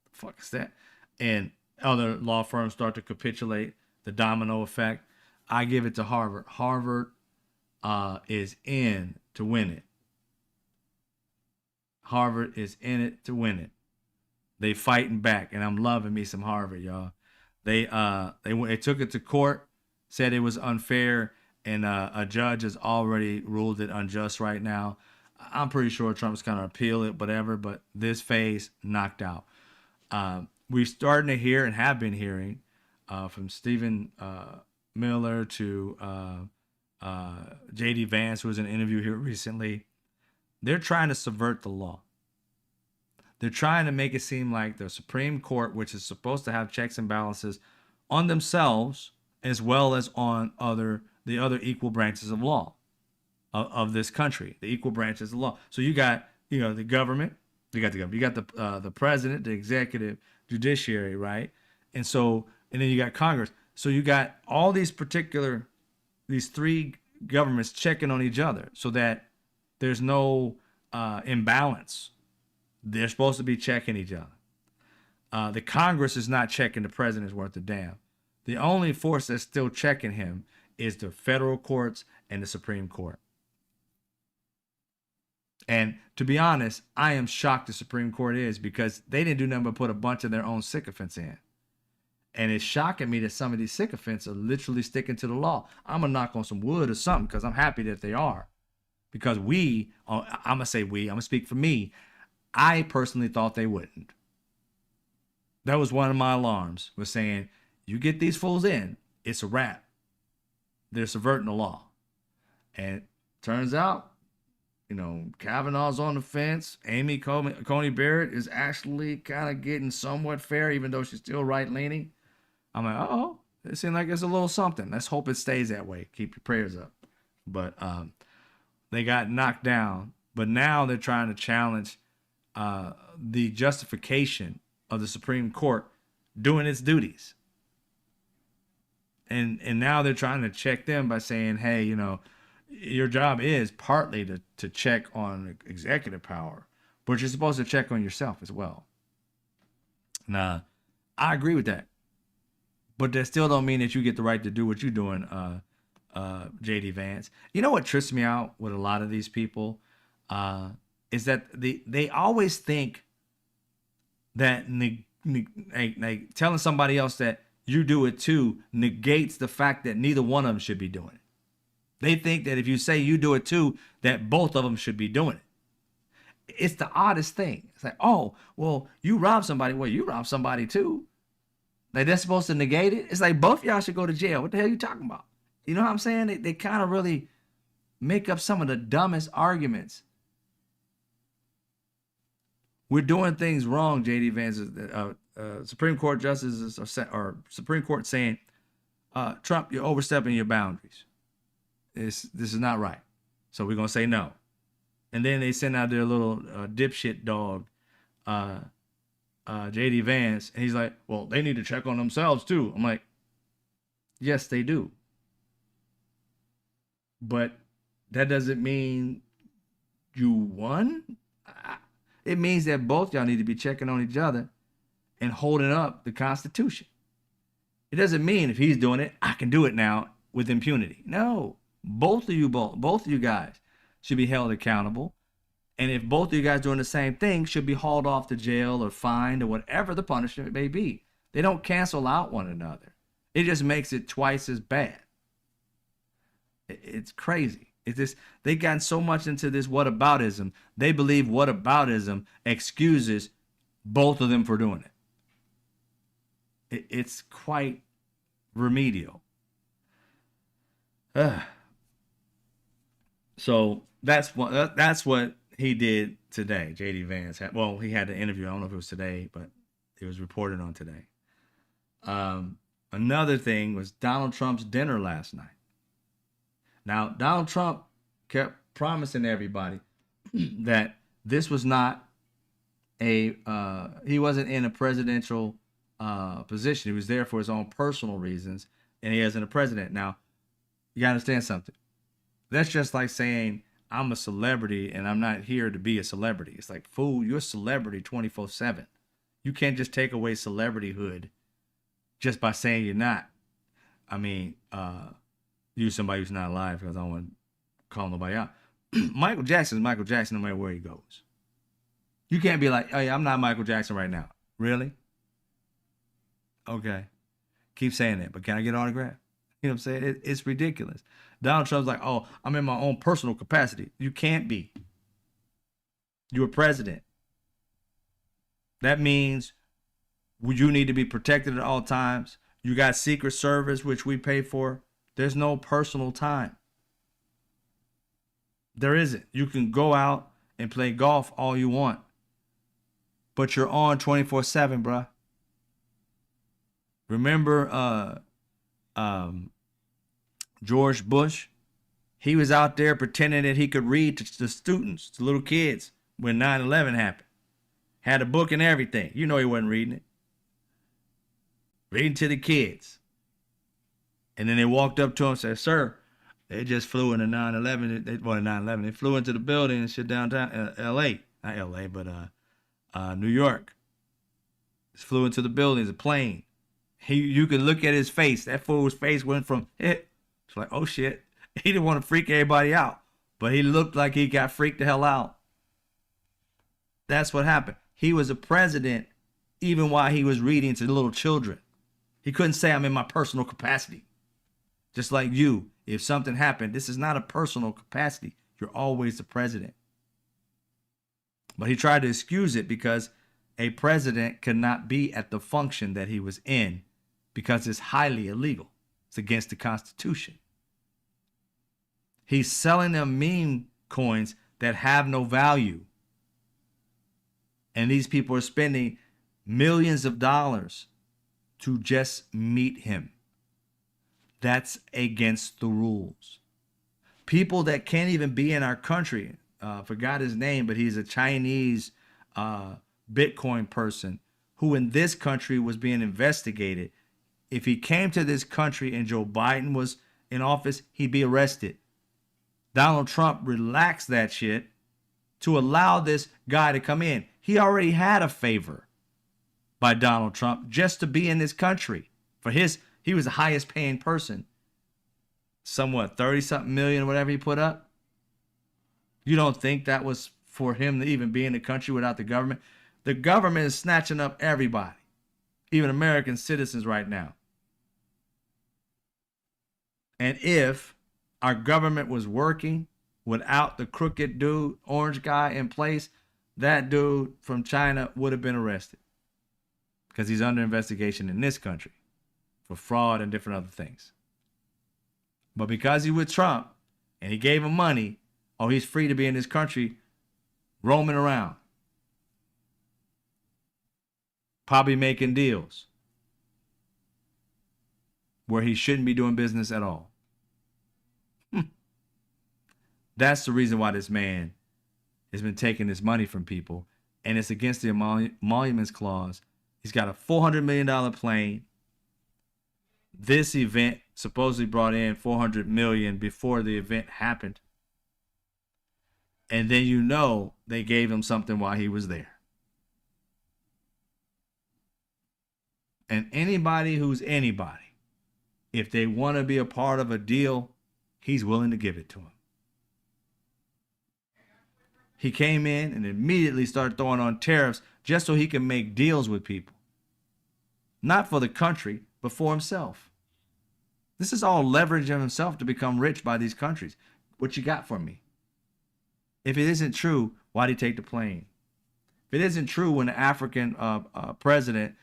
The fuck is that? And other law firms start to capitulate. The domino effect. I give it to Harvard. Harvard is in to win it. Harvard is in it to win it. They fighting back, and I'm loving me some Harvard, y'all. They took it to court, said it was unfair, and a judge has already ruled it unjust right now. I'm pretty sure Trump's gonna appeal it, whatever. But this phase knocked out. We're starting to hear and have been hearing from Stephen Miller to J.D. Vance, who was in an interview here recently. They're trying to subvert the law. They're trying to make it seem like the Supreme Court, which is supposed to have checks and balances on themselves as well as on the other equal branches of law of this country, the equal branches of law. So you got the government, you got the president, the executive, judiciary, right? And then you got Congress. So you got all these three governments checking on each other, so that there's no imbalance. They're supposed to be checking each other. The Congress is not checking the president's worth a damn. The only force that's still checking him is the federal courts and the Supreme Court. And to be honest, I am shocked the Supreme Court is, because they didn't do nothing but put a bunch of their own sycophants in. And it's shocking me that some of these sycophants are literally sticking to the law. I'm going to knock on some wood or something, because I'm happy that they are. Because I'm going to speak for me. I personally thought they wouldn't. That was one of my alarms, was saying, you get these fools in, it's a wrap. They're subverting the law. And turns out, Kavanaugh's on the fence. Amy Coney Barrett is actually kind of getting somewhat fair, even though she's still right-leaning. I'm like, it seems like it's a little something. Let's hope it stays that way. Keep your prayers up. But they got knocked down. But now they're trying to challenge the justification of the Supreme Court doing its duties. And now they're trying to check them by saying, hey, your job is partly to check on executive power, but you're supposed to check on yourself as well. Now, I agree with that, but that still don't mean that you get the right to do what you're doing, J.D. Vance. You know what trips me out with a lot of these people is that they always think that telling somebody else that you do it too negates the fact that neither one of them should be doing it. They think that if you say you do it too, that both of them should be doing it. It's the oddest thing. It's like, oh, well, you rob somebody. Well, you rob somebody too. Like, they're supposed to negate it. It's like both y'all should go to jail. What the hell are you talking about? You know what I'm saying? They kind of really make up some of the dumbest arguments. We're doing things wrong, J.D. Vance. Supreme Court justices or Supreme Court saying, Trump, you're overstepping your boundaries. This is not right. So we're going to say no. And then they send out their little dipshit dog, J.D. Vance, and he's like, well, they need to check on themselves too. I'm like, yes, they do. But that doesn't mean you won. It means that both y'all need to be checking on each other and holding up the Constitution. It doesn't mean if he's doing it, I can do it now with impunity. No, both of you guys should be held accountable. And if both of you guys doing the same thing, should be hauled off to jail or fined or whatever the punishment may be. They don't cancel out one another. It just makes it twice as bad. It's crazy. It's this, they got so much into this whataboutism. They believe whataboutism excuses both of them for doing it. It's quite remedial. So that's what he did today. J.D. Vance had, well, he had an interview. I don't know if it was today, but it was reported on today. Another thing was Donald Trump's dinner last night. Now, Donald Trump kept promising everybody that this was not he wasn't in a presidential position. He was there for his own personal reasons, and he isn't a president. Now, you gotta understand something. That's just like saying, I'm a celebrity and I'm not here to be a celebrity. It's like, fool, you're a celebrity 24/7. You can't just take away celebrityhood just by saying you're not. I mean, use somebody who's not alive because I don't want to call nobody out. Michael Jackson is Michael Jackson no matter where he goes. You can't be like, oh yeah, I'm not Michael Jackson right now. Really? Okay. Keep saying that, but can I get an autograph? You know what I'm saying? It's ridiculous. Donald Trump's like, oh, I'm in my own personal capacity. You can't be. You're a president. That means you need to be protected at all times. You got Secret Service, which we pay for. There's no personal time. There isn't. You can go out and play golf all you want, but you're on 24/7, bruh. Remember George Bush? He was out there pretending that he could read to the students, to little kids, when 9/11 happened. Had a book and everything. You know he wasn't reading it. Reading to the kids. And then they walked up to him and said, sir, they just flew into 9/11. They flew into the building and shit downtown L.A. Not L.A., but New York. Just flew into the buildings, a plane. You could look at his face. That fool's face went from it. It's like, oh shit. He didn't want to freak everybody out, but he looked like he got freaked the hell out. That's what happened. He was a president even while he was reading to the little children. He couldn't say, I'm in my personal capacity. Just like you, if something happened, this is not a personal capacity. You're always the president. But he tried to excuse it because a president could not be at the function that he was in because it's highly illegal. It's against the Constitution. He's selling them meme coins that have no value. And these people are spending millions of dollars to just meet him. That's against the rules. People that can't even be in our country, forgot his name, but he's a Chinese Bitcoin person who in this country was being investigated. If he came to this country and Joe Biden was in office, he'd be arrested. Donald Trump relaxed that shit to allow this guy to come in. He already had a favor by Donald Trump just to be in this country. He was the highest paying person. Somewhat 30-something million or whatever he put up. You don't think that was for him to even be in the country without the government? The government is snatching up everybody, even American citizens right now. And if our government was working without the crooked dude, orange guy in place, that dude from China would have been arrested because he's under investigation in this country for fraud and different other things. But because he with Trump and he gave him money, oh, he's free to be in this country roaming around, probably making deals where he shouldn't be doing business at all. That's the reason why this man has been taking this money from people, and it's against the emoluments clause. He's got a $400 million plane. This event supposedly brought in $400 million before the event happened. And then you know they gave him something while he was there. And anybody who's anybody, if they want to be a part of a deal, he's willing to give it to him. He came in and immediately started throwing on tariffs just so he can make deals with people. Not for the country, but for himself. This is all leverage of himself to become rich by these countries. What you got for me? If it isn't true, why'd he take the plane? If it isn't true, when the African president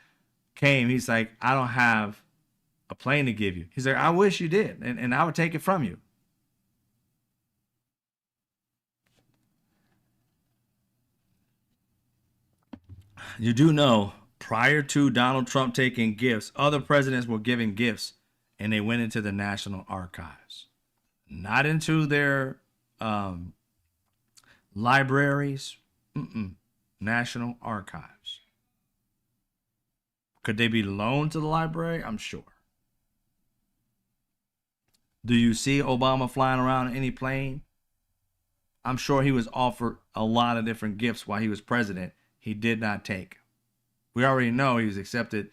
came, he's like, I don't have a plane to give you. He's like, I wish you did, and I would take it from you. You do know, prior to Donald Trump taking gifts, other presidents were giving gifts, and they went into the National Archives. Not into their libraries. National Archives. Could they be loaned to the library? I'm sure. Do you see Obama flying around in any plane? I'm sure he was offered a lot of different gifts while he was president. He did not take. We already know he was accepted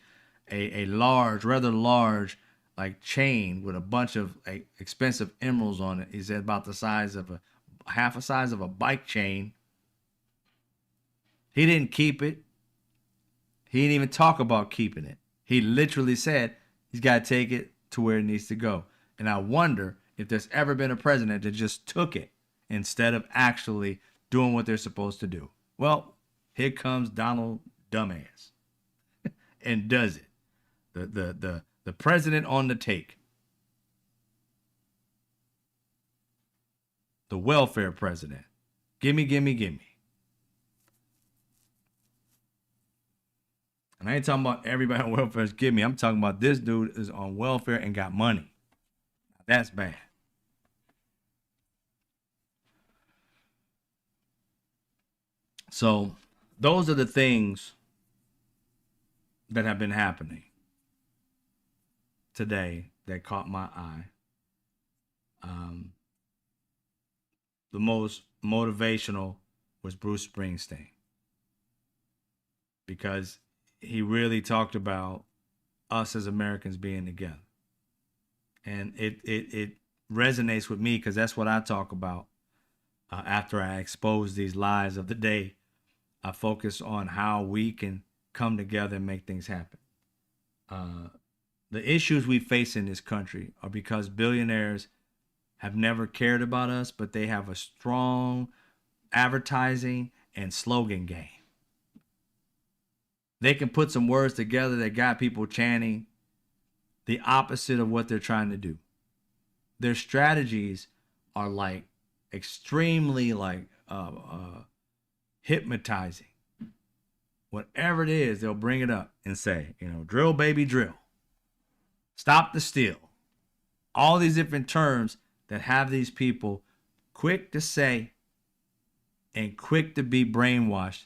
a large, rather large, like chain with a bunch of expensive emeralds on it. He said about the size of half a size of a bike chain. He didn't keep it. He didn't even talk about keeping it. He literally said he's got to take it to where it needs to go. And I wonder if there's ever been a president that just took it instead of actually doing what they're supposed to do. Well, here comes Donald Dumbass and does it. The president on the take. The welfare president. Gimme, gimme, gimme. And I ain't talking about everybody on welfare is gimme. I'm talking about this dude is on welfare and got money. That's bad. So those are the things that have been happening today that caught my eye. The most motivational was Bruce Springsteen, because he really talked about us as Americans being together. And it resonates with me, because that's what I talk about after I expose these lies of the day. I focus on how we can come together and make things happen. The issues we face in this country are because billionaires have never cared about us, but they have a strong advertising and slogan game. They can put some words together that got people chanting the opposite of what they're trying to do. Their strategies are like extremely like hypnotizing. Whatever it is, they'll bring it up and say, drill, baby, drill. Stop the steal. All these different terms that have these people quick to say and quick to be brainwashed,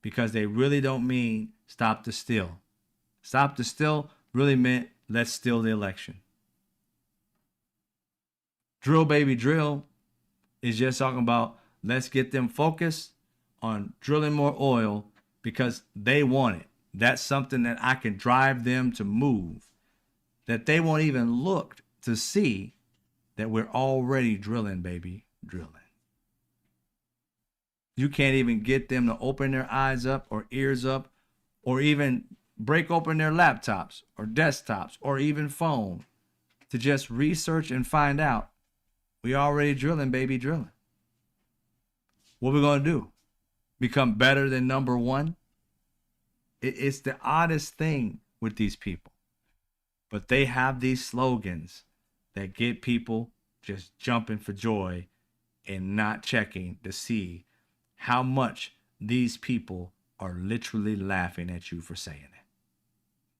because they really don't mean stop the steal. Stop the steal really meant let's steal the election. Drill, baby, drill is just talking about let's get them focused on drilling more oil because they want it. That's something that I can drive them to move, that they won't even look to see that we're already drilling, baby, drilling. You can't even get them to open their eyes up or ears up, or even break open their laptops or desktops or even phone to just research and find out. We already drilling, baby, drilling. What we going to do? Become better than number one? It's the oddest thing with these people. But they have these slogans that get people just jumping for joy and not checking to see how much these people are literally laughing at you for saying it.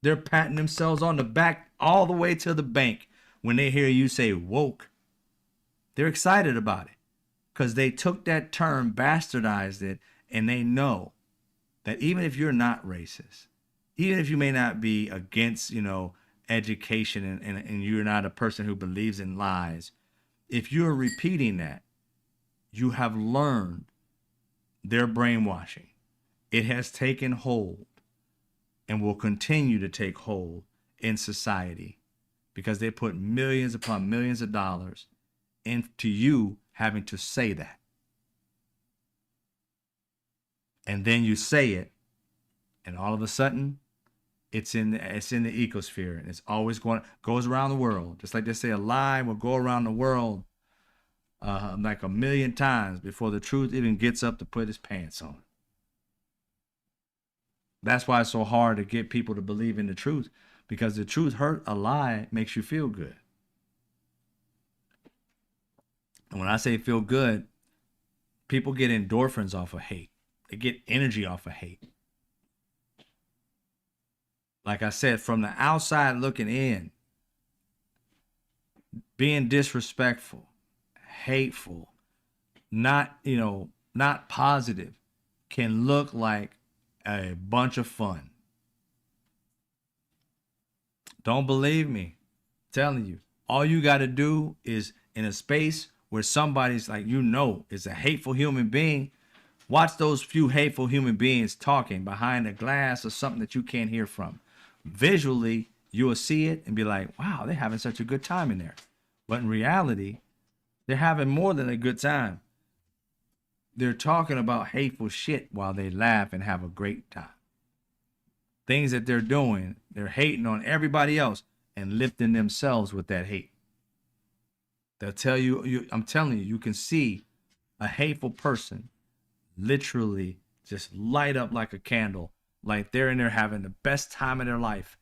They're patting themselves on the back all the way to the bank when they hear you say woke. They're excited about it because they took that term, bastardized it, and they know that even if you're not racist, even if you may not be against, education and you're not a person who believes in lies, if you're repeating that, you have learned their brainwashing. It has taken hold and will continue to take hold in society because they put millions upon millions of dollars into you having to say that. And then you say it, and all of a sudden, it's in the ecosphere, and it's always goes around the world. Just like they say, a lie will go around the world like a million times before the truth even gets up to put his pants on. That's why it's so hard to get people to believe in the truth, because the truth hurt. A lie makes you feel good. And when I say feel good, people get endorphins off of hate. They get energy off of hate. Like I said, from the outside looking in, being disrespectful, hateful, not positive, can look like a bunch of fun. Don't believe me? I'm telling you, all you got to do is in a space where somebody's like, is a hateful human being, watch those few hateful human beings talking behind a glass or something that you can't hear from. Visually, you will see it and be like, wow, they're having such a good time in there. But in reality, they're having more than a good time. They're talking about hateful shit while they laugh and have a great time. Things that they're doing, they're hating on everybody else and lifting themselves with that hate. They'll tell you, I'm telling you, you can see a hateful person literally just light up like a candle, like they're in there having the best time of their life,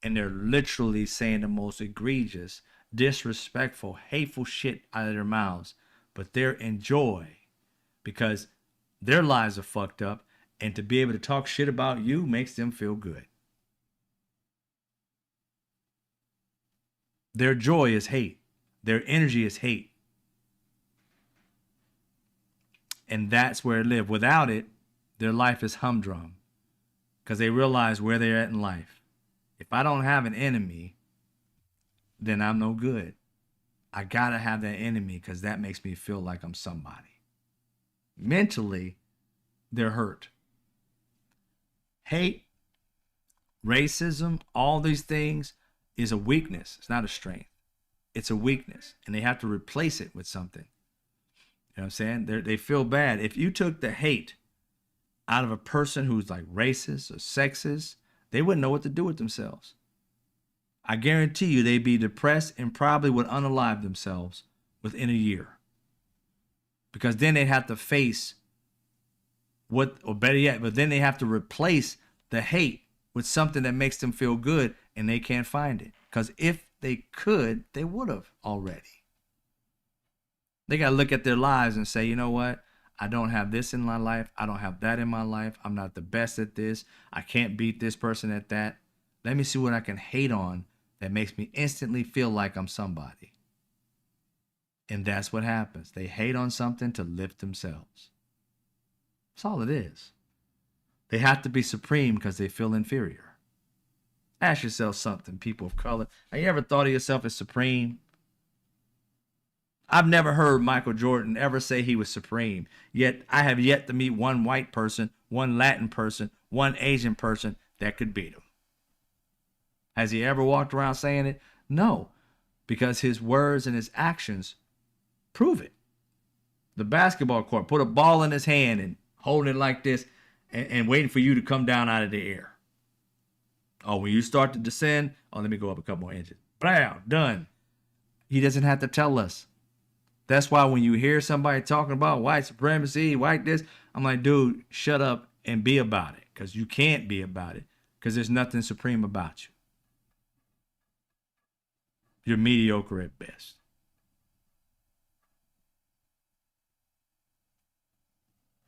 and they're literally saying the most egregious, disrespectful, hateful shit out of their mouths, but they're in joy because their lives are fucked up, and to be able to talk shit about you makes them feel good. Their joy is hate. Their energy is hate. And that's where it lives. Without it, their life is humdrum because they realize where they're at in life. If I don't have an enemy, then I'm no good. I got to have that enemy because that makes me feel like I'm somebody. Mentally, they're hurt. Hate, racism, all these things is a weakness. It's not a strength. It's a weakness. And they have to replace it with something. You know what I'm saying? They feel bad. If you took the hate out of a person who's like racist or sexist, they wouldn't know what to do with themselves. I guarantee you they'd be depressed and probably would unalive themselves within a year. Because then they'd have to face or better yet, but then they have to replace the hate with something that makes them feel good, and they can't find it. Because if they could, they would have already. They got to look at their lives and say, you know what? I don't have this in my life. I don't have that in my life. I'm not the best at this. I can't beat this person at that. Let me see what I can hate on that makes me instantly feel like I'm somebody. And that's what happens. They hate on something to lift themselves. That's all it is. They have to be supreme because they feel inferior. Ask yourself something, people of color. Have you ever thought of yourself as supreme? I've never heard Michael Jordan ever say he was supreme. Yet I have yet to meet one white person, one Latin person, one Asian person that could beat him. Has he ever walked around saying it? No, because his words and his actions prove it. The basketball court, put a ball in his hand and holding it like this and waiting for you to come down out of the air. Oh, when you start to descend, let me go up a couple more inches. Bam, done. He doesn't have to tell us. That's why when you hear somebody talking about white supremacy, white this, I'm like, dude, shut up and be about it, because you can't be about it, because there's nothing supreme about you. You're mediocre at best.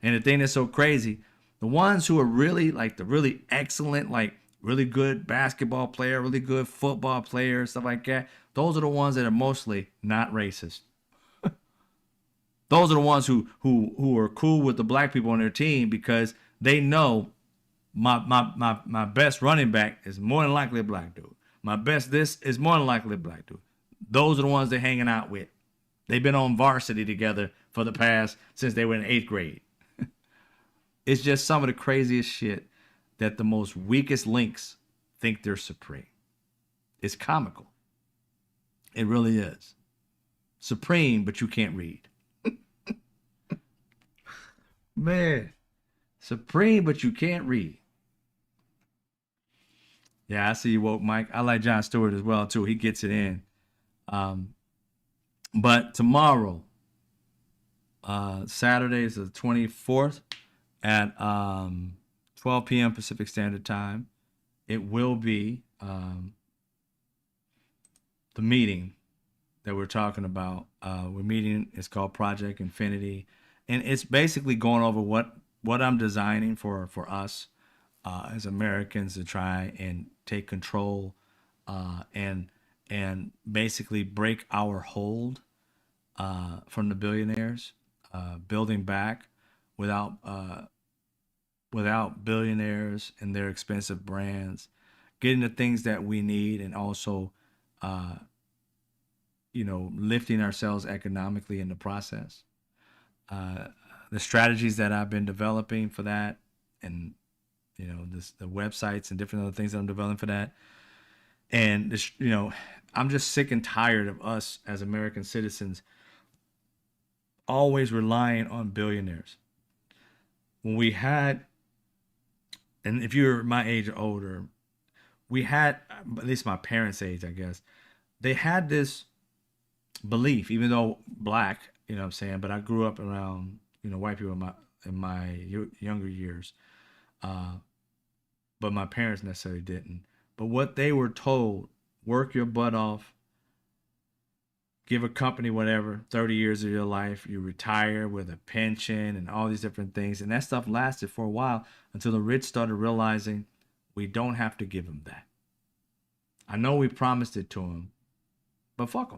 And the thing that's so crazy, the ones who are really like the really excellent, like really good basketball player, really good football player, stuff like that, those are the ones that are mostly not racist. Those are the ones who are cool with the black people on their team, because they know my best running back is more than likely a black dude. My best this is more than likely a black dude. Those are the ones they're hanging out with. They've been on varsity together for the past, since they were in 8th grade. It's just some of the craziest shit that the most weakest links think they're supreme. It's comical. It really is. Supreme, but you can't read. Man, supreme, but you can't read. Yeah, I see you woke, Mike. I like Jon Stewart as well, too. He gets it in. But tomorrow, Saturday is the 24th at 12 p.m. Pacific Standard Time. It will be the meeting that we're talking about. We're meeting, it's called Project Infinity. And it's basically going over what I'm designing for us as Americans to try and take control and basically break our hold from the billionaires, building back without billionaires and their expensive brands, getting the things that we need, and also lifting ourselves economically in the process. The strategies that I've been developing for that, and the websites and different other things that I'm developing for that. And this, I'm just sick and tired of us as American citizens always relying on billionaires. When we had, and if you're my age or older, we had, at least my parents' age, I guess, they had this belief, even though black, you know what I'm saying, but I grew up around, white people in my younger years. But my parents necessarily didn't. But what they were told, work your butt off, give a company whatever, 30 years of your life, you retire with a pension and all these different things. And that stuff lasted for a while until the rich started realizing we don't have to give them that. I know we promised it to them, but fuck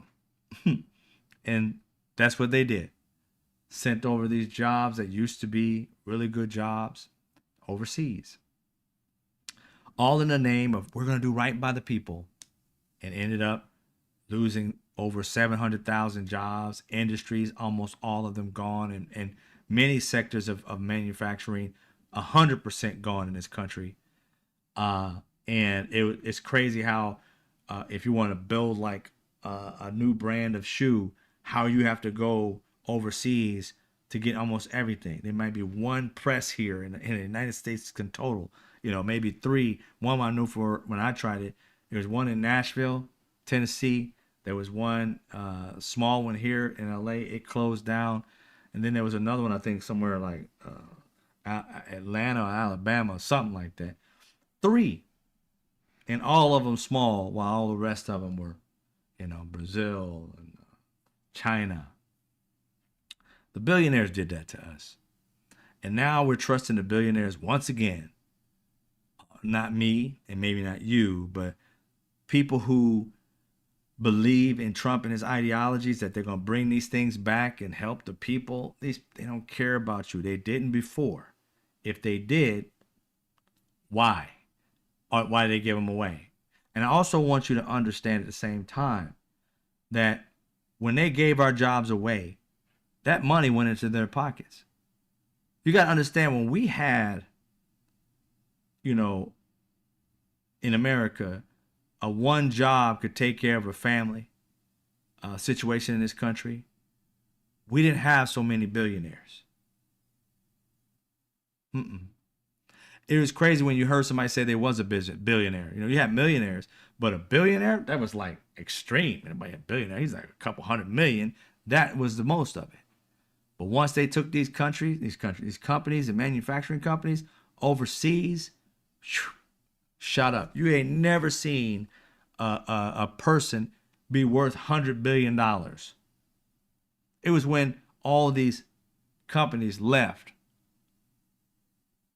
them. And that's what they did. Sent over these jobs that used to be really good jobs overseas. All in the name of we're going to do right by the people, and ended up losing over 700,000 jobs, industries, almost all of them gone, and many sectors of manufacturing 100% gone in this country. And it's crazy how if you want to build like a new brand of shoe, how you have to go overseas to get almost everything. There might be one press here in the United States in total, maybe 3. One I knew for when I tried it. There was one in Nashville, Tennessee. There was one small one here in LA. It closed down. And then there was another one, I think somewhere like Atlanta or Alabama, something like that. 3. And all of them small, while all the rest of them were, Brazil and China. The billionaires did that to us. And now we're trusting the billionaires once again. Not me, and maybe not you, but people who believe in Trump and his ideologies, that they're going to bring these things back and help the people. They don't care about you. They didn't before. If they did, why? Or why did they give them away? And I also want you to understand at the same time that when they gave our jobs away, that money went into their pockets. You got to understand, when we had, in America, a one job could take care of a family situation in this country, we didn't have so many billionaires. It was crazy when you heard somebody say they was a billionaire. You know, you had millionaires, but a billionaire, that was like extreme. Anybody a billionaire, he's like a couple hundred million. That was the most of it. But once they took these companies and manufacturing companies overseas, shut up. You ain't never seen a person be worth $100 billion. It was when all these companies left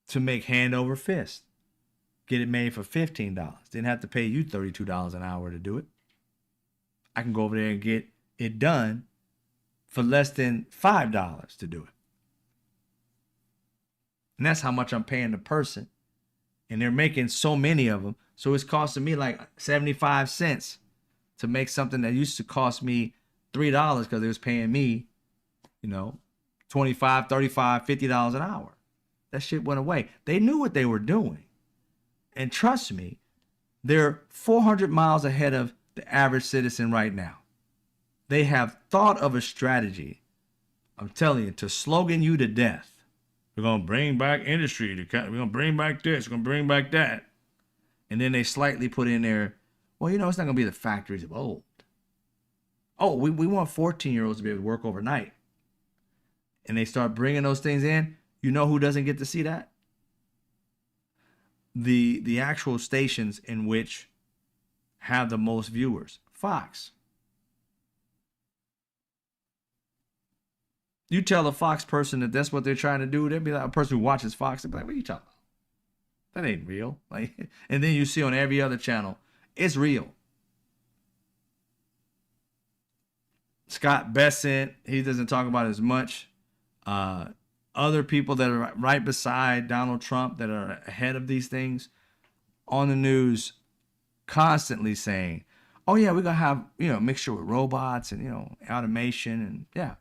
to make hand over fist. Get it made for $15. Didn't have to pay you $32 an hour to do it. I can go over there and get it done for less than $5 to do it. And that's how much I'm paying the person. And they're making so many of them. So it's costing me like 75 cents to make something that used to cost me $3 because it was paying me, you know, $25, $35, $50 an hour. That shit went away. They knew what they were doing. And trust me, they're 400 miles ahead of the average citizen right now. They have thought of a strategy, I'm telling you, to slogan you to death. We're going to bring back industry. We're going to bring back this. We're going to bring back that. And then they slightly put in there, well, you know, it's not going to be the factories of old. Oh, we want 14-year-olds to be able to work overnight. And they start bringing those things in. You know who doesn't get to see that? The actual stations in which have the most viewers. Fox. You tell a Fox person that that's what they're trying to do, they'll be like, a person who watches Fox, they'll be like, what are you talking about? That ain't real. Like, and then you see on every other channel, it's real. Scott Bessent, he doesn't talk about it as much. Other people that are right beside Donald Trump that are ahead of these things on the news constantly saying, oh yeah, we're going to have, you know, mixture with robots and, you know, automation and yeah.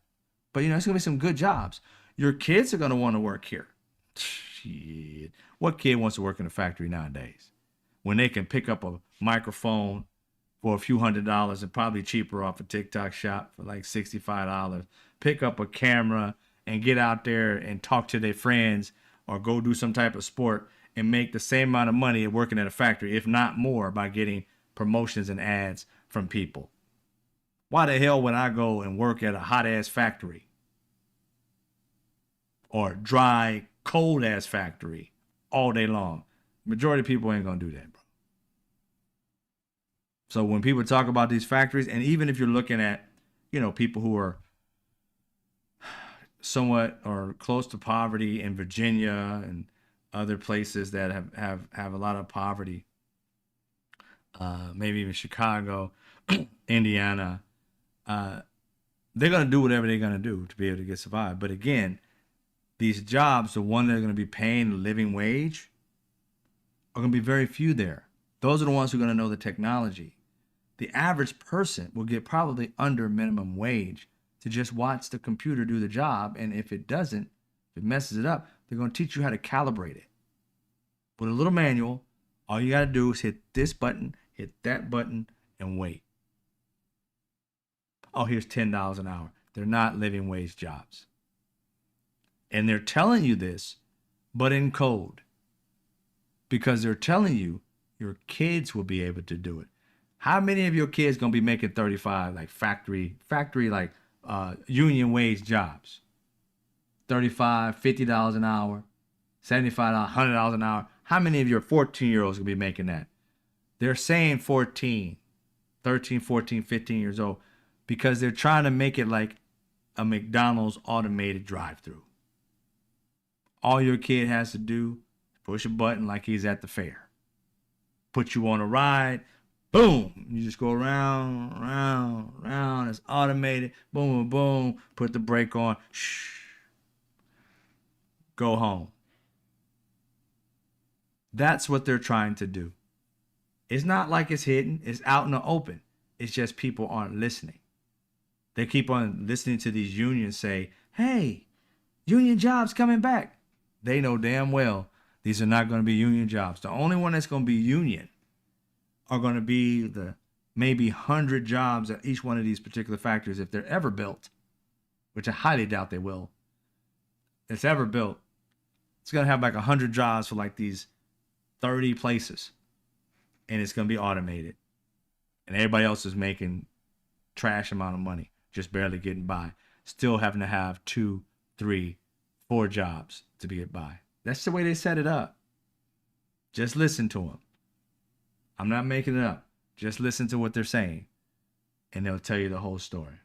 But, you know, it's going to be some good jobs. Your kids are going to want to work here. Shit. What kid wants to work in a factory nowadays? When they can pick up a microphone for a few $100s and probably cheaper off a TikTok shop for like $65. Pick up a camera and get out there and talk to their friends or go do some type of sport and make the same amount of money working at a factory, if not more, by getting promotions and ads from people. Why the hell would I go and work at a hot-ass factory or dry, cold-ass factory all day long? Majority of people ain't going to do that, bro. So when people talk about these factories, and even if you're looking at, you know, people who are somewhat or close to poverty in Virginia and other places that have a lot of poverty, maybe even Chicago, Indiana, they're going to do whatever they're going to do to be able to get survive. But again, these jobs, the one that are going to be paying the living wage, are going to be very few there. Those are the ones who are going to know the technology. The average person will get probably under minimum wage to just watch the computer do the job. And if it doesn't, if it messes it up, they're going to teach you how to calibrate it. With a little manual, all you got to do is hit this button, hit that button, and wait. Oh, here's $10 an hour. They're not living wage jobs. And they're telling you this, but in code. Because they're telling you your kids will be able to do it. How many of your kids going to be making 35 like factory like union wage jobs? $35, $50 an hour, $75, $100 an hour. How many of your 14-year-olds will be making that? They're saying 13, 14, 15 years old because they're trying to make it like a McDonald's automated drive-through. All your kid has to do is push a button like he's at the fair. Put you on a ride. Boom. You just go around, round, round. It's automated. Boom, boom, boom. Put the brake on. Shh. Go home. That's what they're trying to do. It's not like it's hidden. It's out in the open. It's just people aren't listening. They keep on listening to these unions say, hey, union jobs coming back. They know damn well these are not going to be union jobs. The only one that's going to be union are going to be the maybe 100 jobs at each one of these particular factories if they're ever built, which I highly doubt they will. If it's ever built, It's gonna have like 100 jobs for like these 30 places, and it's gonna be automated, and everybody else is making trash amount of money, just barely getting by, still having to have 2, 3, 4 jobs to get by. That's the way they set it up. Just listen to them. I'm not making it up. Just listen to what they're saying, and they'll tell you the whole story.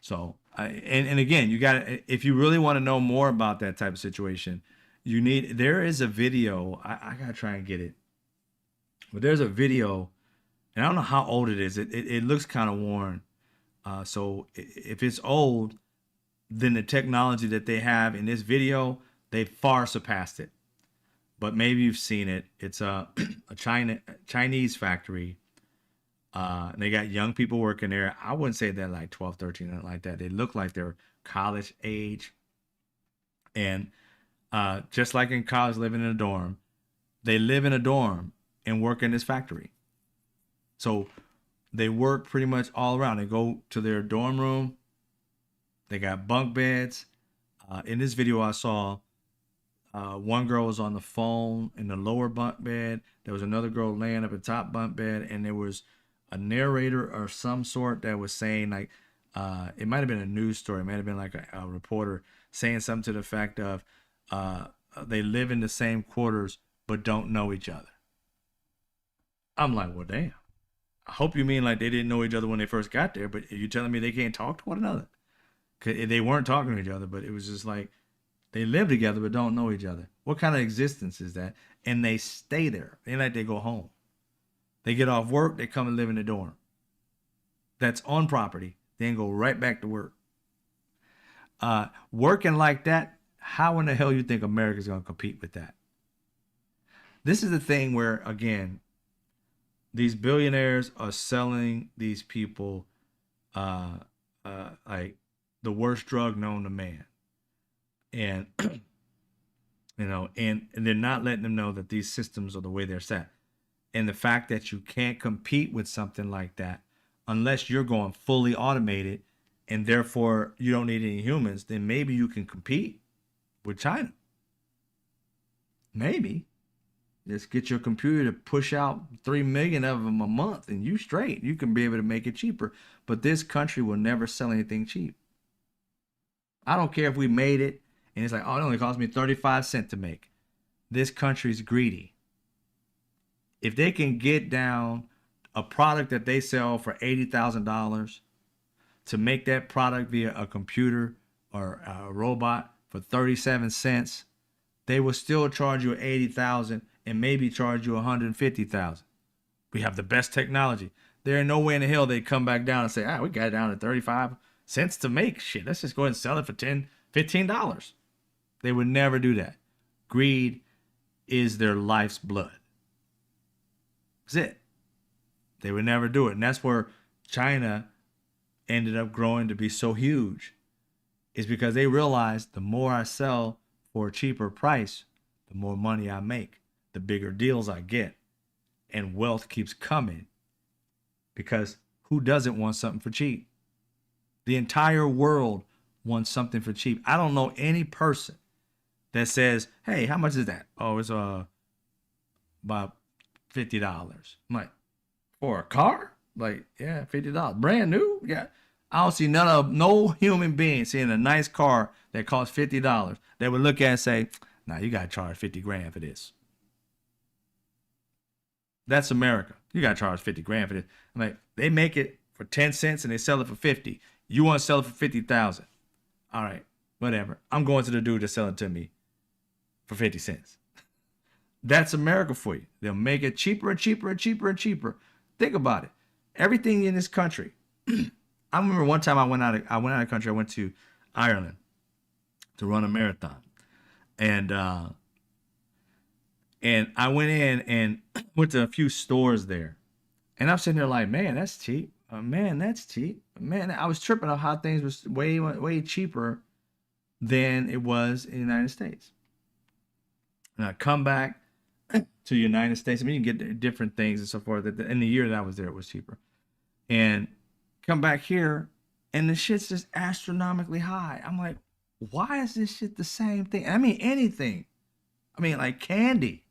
So, and again, you got to, if you really want to know more about that type of situation, there is a video. I got to try and get it. But there's a video, and I don't know how old it is. It looks kind of worn. So if it's old, then the technology that they have in this video, they far surpassed it. But maybe you've seen it. It's a Chinese factory. They got young people working there. I wouldn't say they're like 12, 13, nothing like that. They look like they're college age. And just like in college, living in a dorm, they live in a dorm and work in this factory. So they work pretty much all around. They go to their dorm room. They got bunk beds. In this video I saw, one girl was on the phone in the lower bunk bed. There was another girl laying up at the top bunk bed, and there was a narrator or some sort that was saying, like, it might have been a news story. It might have been like a reporter saying something to the fact of they live in the same quarters but don't know each other. I'm like, well, damn. I hope you mean like they didn't know each other when they first got there, but you're telling me they can't talk to one another? 'Cause they weren't talking to each other, but it was just like they live together but don't know each other. What kind of existence is that? And they stay there. They like they go home. They get off work, they come and live in the dorm. That's on property. Then go right back to work. Working like that, how in the hell you think America's going to compete with that? This is the thing where, again, these billionaires are selling these people like the worst drug known to man. And, and they're not letting them know that these systems are the way they're set. And the fact that you can't compete with something like that unless you're going fully automated and therefore you don't need any humans, then maybe you can compete with China. Maybe. Just get your computer to push out 3 million of them a month and you straight. You can be able to make it cheaper. But this country will never sell anything cheap. I don't care if we made it and it's like, oh, it only cost me 35 cents to make. This country's greedy. If they can get down a product that they sell for $80,000 to make that product via a computer or a robot for 37 cents, they will still charge you $80,000 and maybe charge you $150,000. We have the best technology. There ain't no way in the hell they come back down and say, we got it down to 35 cents to make. Shit, let's just go ahead and sell it for $10, $15. They would never do that. Greed is their life's blood. That's it. They would never do it. And that's where China ended up growing to be so huge. Is because they realized the more I sell for a cheaper price, the more money I make, the bigger deals I get. And wealth keeps coming. Because who doesn't want something for cheap? The entire world wants something for cheap. I don't know any person that says, hey, how much is that? Oh, it's about $50. I'm like, for a car? Like, yeah, $50. Brand new? Yeah. I don't see no human being seeing a nice car that costs $50 that would look at and say, nah, you got to charge 50 grand for this. That's America. You got to charge 50 grand for this. I'm like, they make it for 10 cents and they sell it for 50. You want to sell it for 50,000. All right, whatever. I'm going to the dude that's selling it to me for 50 cents. That's America for you. They'll make it cheaper and cheaper and cheaper and cheaper. Think about it. Everything in this country. I remember one time I went out of country. I went to Ireland to run a marathon, and I went in and went to a few stores there, and I'm sitting there like, man, that's cheap. Man, that's cheap. Man, I was tripping on how things was way cheaper than it was in the United States. And I come back to the United States. I mean, you can get different things and so forth. In the year that I was there, it was cheaper. And come back here, and the shit's just astronomically high. I'm like, why is this shit the same thing? I mean, anything. I mean, like candy.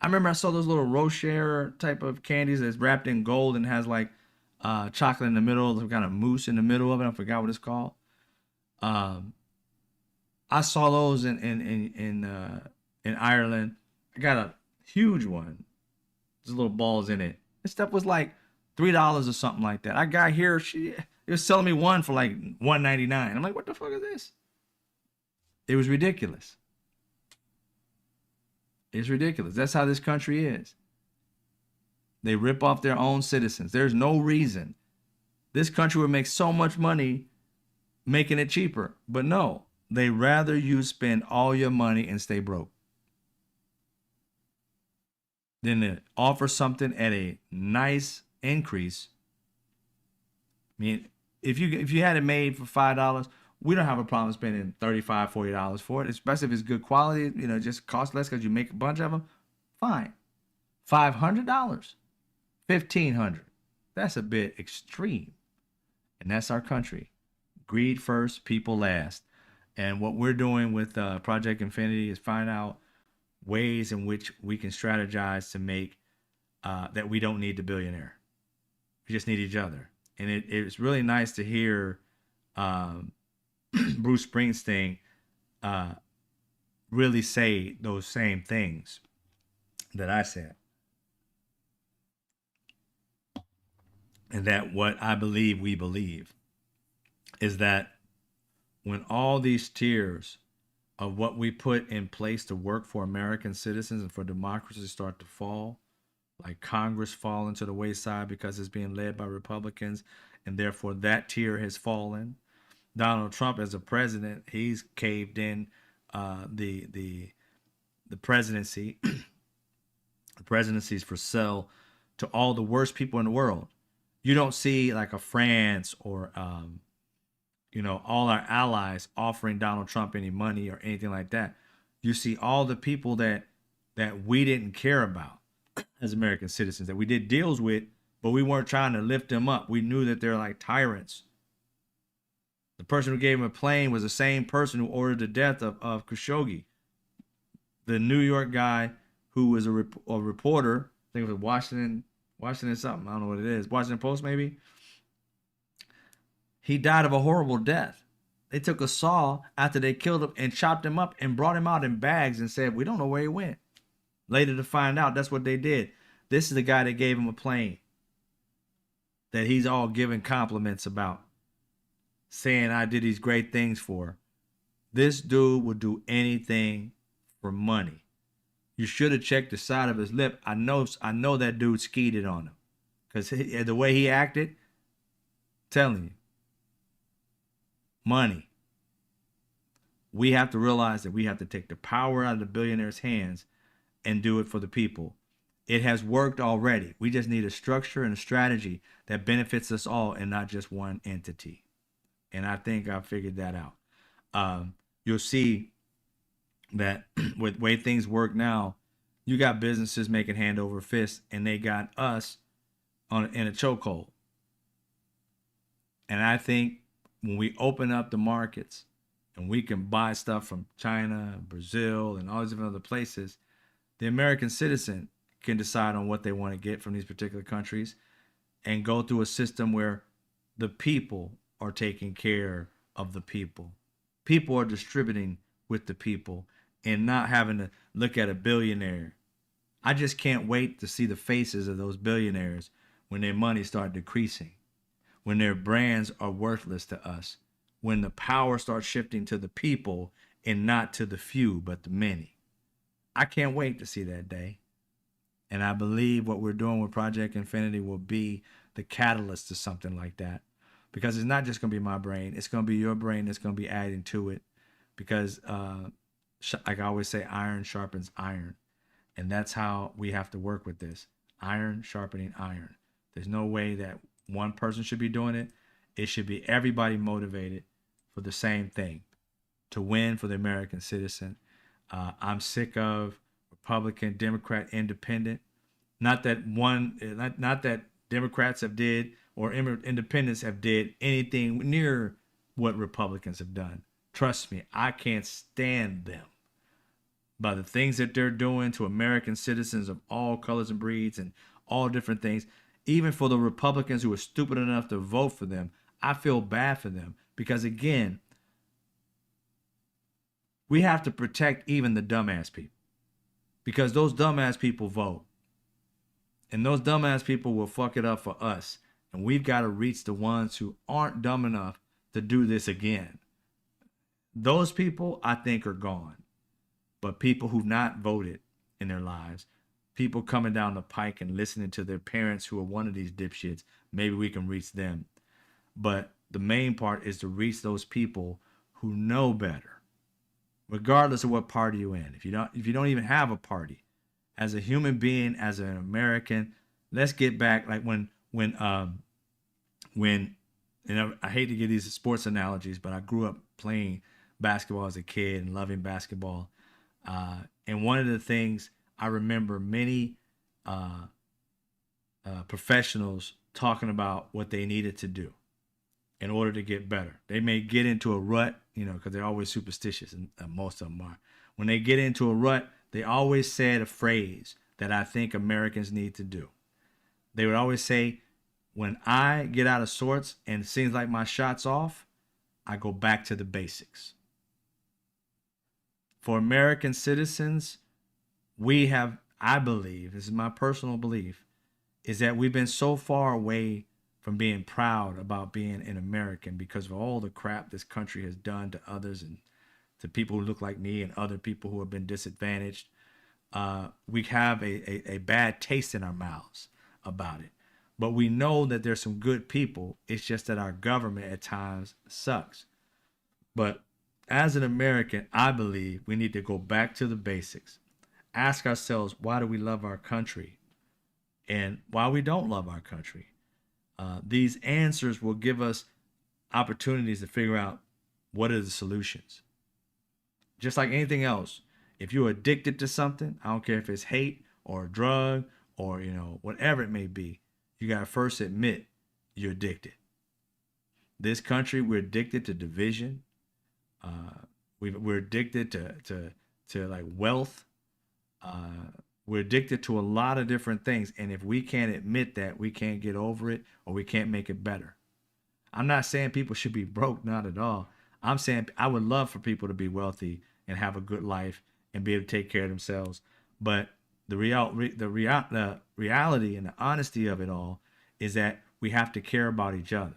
I remember I saw those little Rocher type of candies that's wrapped in gold and has like chocolate in the middle, some kind of mousse in the middle of it. I forgot what it's called. Um, I saw those in Ireland. I got a huge one. There's little balls in it. This stuff was like $3 or something like that. I got here, it was selling me one for like $1.99. I'm like, what the fuck is this? It was ridiculous. It's ridiculous. That's how this country is. They rip off their own citizens. There's no reason. This country would make so much money making it cheaper. But no, they rather you spend all your money and stay broke than to offer something at a nice increase. I mean, if you had it made for $5, we don't have a problem spending $35, $40 for it, especially if it's good quality, just cost less because you make a bunch of them. Fine. $500, $1,500. That's a bit extreme. And that's our country. Greed first, people last. And what we're doing with Project Infinity is find out ways in which we can strategize to make that we don't need the billionaire. We just need each other. And it's really nice to hear Bruce Springsteen really say those same things that I said. And that what I believe we believe is that when all these tiers of what we put in place to work for American citizens and for democracy start to fall, like Congress fall into the wayside because it's being led by Republicans, and therefore that tier has fallen. Donald Trump as a president, he's caved in the presidency. The presidency's for sale to all the worst people in the world. You don't see like a France or all our allies offering Donald Trump any money or anything like that. You see all the people that we didn't care about as American citizens, that we did deals with, but we weren't trying to lift them up. We knew that they're like tyrants. The person who gave him a plane was the same person who ordered the death of Khashoggi. The New York guy who was a reporter, I think it was Washington something, I don't know what it is, Washington Post maybe. He died of a horrible death. They took a saw after they killed him and chopped him up and brought him out in bags and said, we don't know where he went. Later to find out, that's what they did. This is the guy that gave him a plane that he's all giving compliments about, saying I did these great things for. This dude would do anything for money. You should have checked the side of his lip. I know that dude skeeted on him, because the way he acted, telling you, money. We have to realize that we have to take the power out of the billionaires' hands and do it for the people. It has worked already. We just need a structure and a strategy that benefits us all and not just one entity. And I think I figured that out. You'll see that with the way things work now, you got businesses making hand over fist, and they got us in a chokehold. And I think when we open up the markets and we can buy stuff from China, Brazil, and all these different other places, the American citizen can decide on what they want to get from these particular countries and go through a system where the people are taking care of the people. People are distributing with the people and not having to look at a billionaire. I just can't wait to see the faces of those billionaires when their money starts decreasing, when their brands are worthless to us, when the power starts shifting to the people and not to the few, but the many. I can't wait to see that day. And I believe what we're doing with Project Infinity will be the catalyst to something like that. Because it's not just going to be my brain. It's going to be your brain that's going to be adding to it. Because, like I always say, iron sharpens iron. And that's how we have to work with this. Iron sharpening iron. There's no way that one person should be doing it. It should be everybody motivated for the same thing, to win for the American citizen. I'm sick of Republican, Democrat, Independent. Not that Democrats have did or independents have did anything near what Republicans have done. Trust me, I can't stand them. By the things that they're doing to American citizens of all colors and breeds and all different things, even for the Republicans who are stupid enough to vote for them, I feel bad for them because, again, we have to protect even the dumbass people because those dumbass people vote. And those dumbass people will fuck it up for us. And we've got to reach the ones who aren't dumb enough to do this again. Those people, I think, are gone. But people who've not voted in their lives, people coming down the pike and listening to their parents who are one of these dipshits, maybe we can reach them. But the main part is to reach those people who know better, regardless of what party you're in. If you don't even have a party, as a human being, as an American, let's get back like when I hate to give these sports analogies, but I grew up playing basketball as a kid and loving basketball. And one of the things I remember many professionals talking about what they needed to do in order to get better. They may get into a rut, because they're always superstitious, and most of them are. When they get into a rut, they always said a phrase that I think Americans need to do. They would always say, when I get out of sorts and it seems like my shot's off, I go back to the basics. For American citizens, we have, I believe, this is my personal belief, is that we've been so far away from being proud about being an American because of all the crap this country has done to others and to people who look like me and other people who have been disadvantaged. We have a bad taste in our mouths about it. But we know that there's some good people. It's just that our government at times sucks. But as an American, I believe we need to go back to the basics. Ask ourselves, why do we love our country? And why we don't love our country? These answers will give us opportunities to figure out what are the solutions. Just like anything else, if you're addicted to something, I don't care if it's hate or a drug or, whatever it may be, you got to first admit you're addicted. This country, we're addicted to division. We're addicted to like wealth. We're addicted to a lot of different things. And if we can't admit that, we can't get over it or we can't make it better. I'm not saying people should be broke, not at all. I'm saying I would love for people to be wealthy and have a good life and be able to take care of themselves. But the reality and the honesty of it all is that we have to care about each other.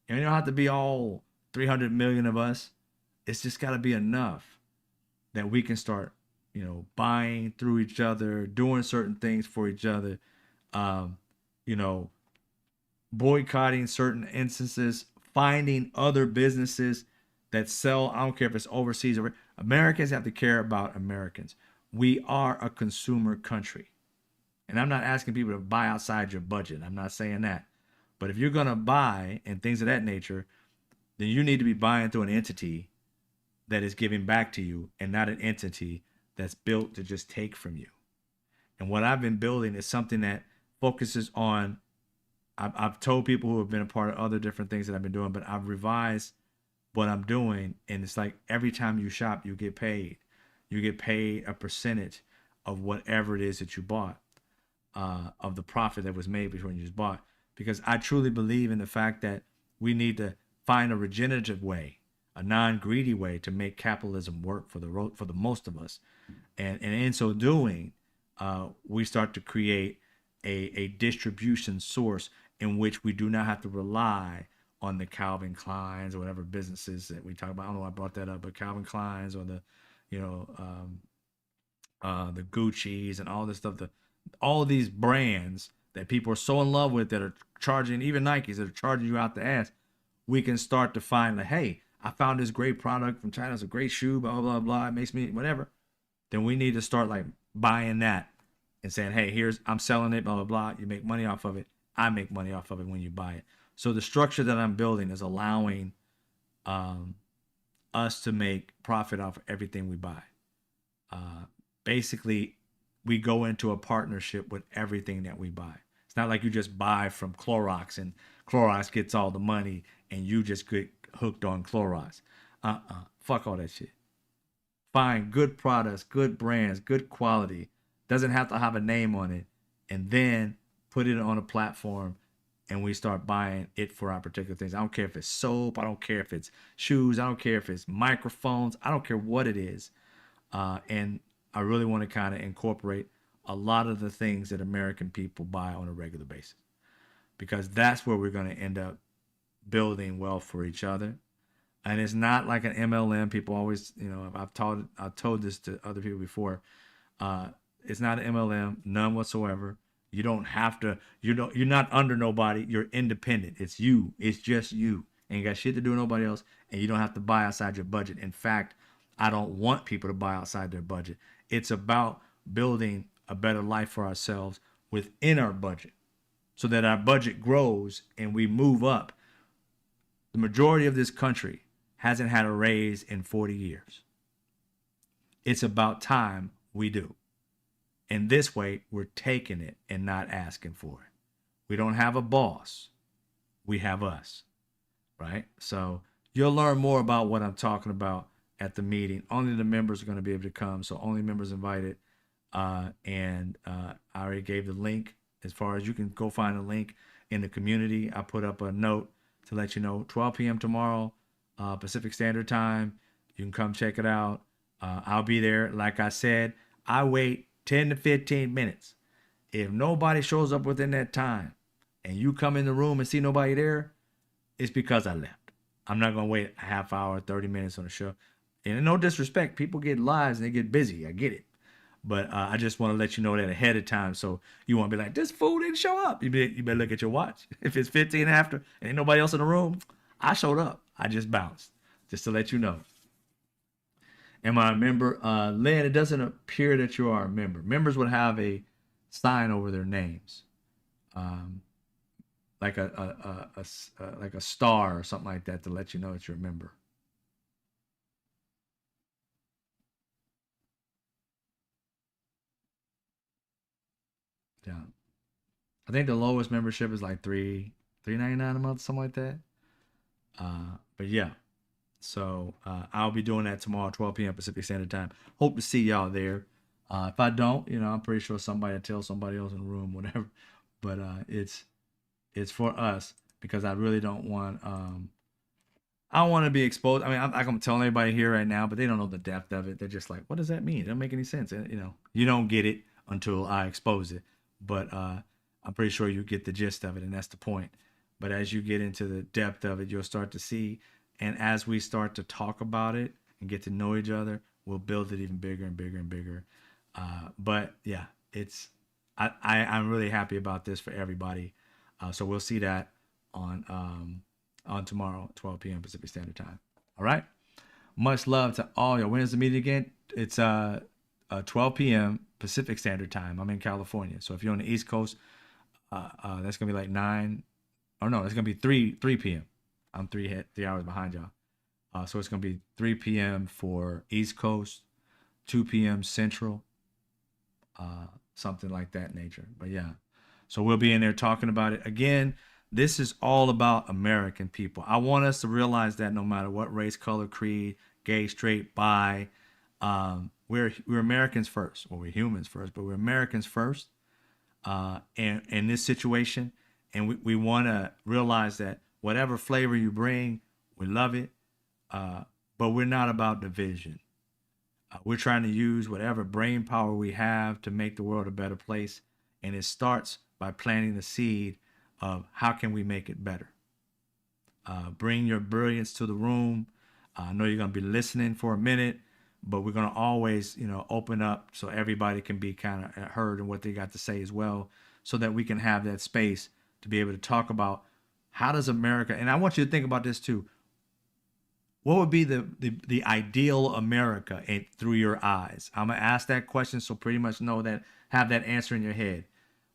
And you don't have to be all 300 million of us. It's just got to be enough that we can start, buying through each other, doing certain things for each other, boycotting certain instances, finding other businesses that sell. I don't care if it's overseas or Americans have to care about Americans. We are a consumer country. And I'm not asking people to buy outside your budget. I'm not saying that. But if you're going to buy and things of that nature, then you need to be buying through an entity that is giving back to you and not an entity that's built to just take from you. And what I've been building is something that focuses on, I've told people who have been a part of other different things that I've been doing, but I've revised what I'm doing. And it's like every time you shop, you get paid. You get paid a percentage of whatever it is that you bought, of the profit that was made before you just bought. Because I truly believe in the fact that we need to find a regenerative way, a non-greedy way to make capitalism work for the most of us. And in so doing, we start to create a distribution source in which we do not have to rely on the Calvin Kleins or whatever businesses that we talk about. I don't know why I brought that up, but Calvin Kleins or the Gucci's and all this stuff, all of these brands that people are so in love with that are charging, even Nikes that are charging you out the ass. We can start to find like, hey, I found this great product from China. It's a great shoe, blah, blah, blah. It makes me whatever. Then we need to start like buying that and saying, hey, I'm selling it, blah, blah, blah. You make money off of it. I make money off of it when you buy it. So the structure that I'm building is allowing us to make profit off of everything we buy. Basically, we go into a partnership with everything that we buy. It's It's not like you just buy from Clorox and Clorox gets all the money and you just get hooked on Clorox. Fuck all that shit. Find good products, good brands, good quality. Doesn't have to have a name on it. And then put it on a platform and we start buying it for our particular things. I don't care if it's soap. I don't care if it's shoes. I don't care if it's microphones. I don't care what it is. And I really want to kind of incorporate a lot of the things that American people buy on a regular basis, because that's where we're going to end up building wealth for each other. And it's not like an MLM. People always, I've told this to other people before. It's not an MLM, none whatsoever. You don't have to, you're not under nobody. You're independent. It's you. It's just you. Ain't got shit to do with nobody else. And you don't have to buy outside your budget. In fact, I don't want people to buy outside their budget. It's about building a better life for ourselves within our budget so that our budget grows and we move up. The majority of this country hasn't had a raise in 40 years. It's about time we do. And this way, we're taking it and not asking for it. We don't have a boss. We have us, right? So you'll learn more about what I'm talking about at the meeting. Only the members are going to be able to come, so only members invited. I already gave the link. As far as you can go find a link in the community, I put up a note to let you know 12 p.m. tomorrow, Pacific Standard Time. You can come check it out. I'll be there. Like I said, I wait 10 to 15 minutes. If nobody shows up within that time and you come in the room and see nobody there, it's because I left. I'm not going to wait a half hour, 30 minutes on the show. And no disrespect, people get lives and they get busy. I get it. But I just want to let you know that ahead of time, so you won't be like, this fool didn't show up. You better look at your watch. If it's 15 after and ain't nobody else in the room, I showed up. I just bounced, just to let you know. Am I a member? Lynn, it doesn't appear that you are a member. Members would have a sign over their names, like a star or something like that to let you know that you're a member. Yeah, I think the lowest membership is like $3.99 a month, something like that. But yeah. So I'll be doing that tomorrow, 12 p.m. Pacific Standard Time. Hope to see y'all there. If I don't, I'm pretty sure somebody will tell somebody else in the room, whatever. But it's for us, because I really don't want I don't want to be exposed. I mean, I'm telling everybody here right now, but they don't know the depth of it. They're just like, what does that mean? It doesn't make any sense. And, you don't get it until I expose it. But I'm pretty sure you get the gist of it, and that's the point. But as you get into the depth of it, you'll start to see. And as we start to talk about it and get to know each other, we'll build it even bigger and bigger and bigger. But yeah, I'm really happy about this for everybody. So we'll see that on tomorrow, 12 p.m. Pacific Standard Time. All right. Much love to all y'all. When is the meeting again? It's 12 p.m. Pacific Standard Time. I'm in California. So if you're on the East Coast, that's gonna be like 9. Oh no, it's gonna be 3 p.m. I'm 3 hours behind y'all. So it's going to be 3 p.m. for East Coast, 2 p.m. Central, something like that nature. But yeah, so we'll be in there talking about it. Again, this is all about American people. I want us to realize that no matter what race, color, creed, gay, straight, bi, we're Americans first. Well, we're humans first, but we're Americans first. And in this situation, and we want to realize that whatever flavor you bring, we love it. But we're not about division. We're trying to use whatever brain power we have to make the world a better place. And it starts by planting the seed of how can we make it better. Bring your brilliance to the room. I know you're going to be listening for a minute, but we're going to always, open up so everybody can be kind of heard in what they got to say as well, so that we can have that space to be able to talk about how does America, and I want you to think about this too. What would be the ideal America through your eyes? I'm gonna ask that question, so pretty much have that answer in your head.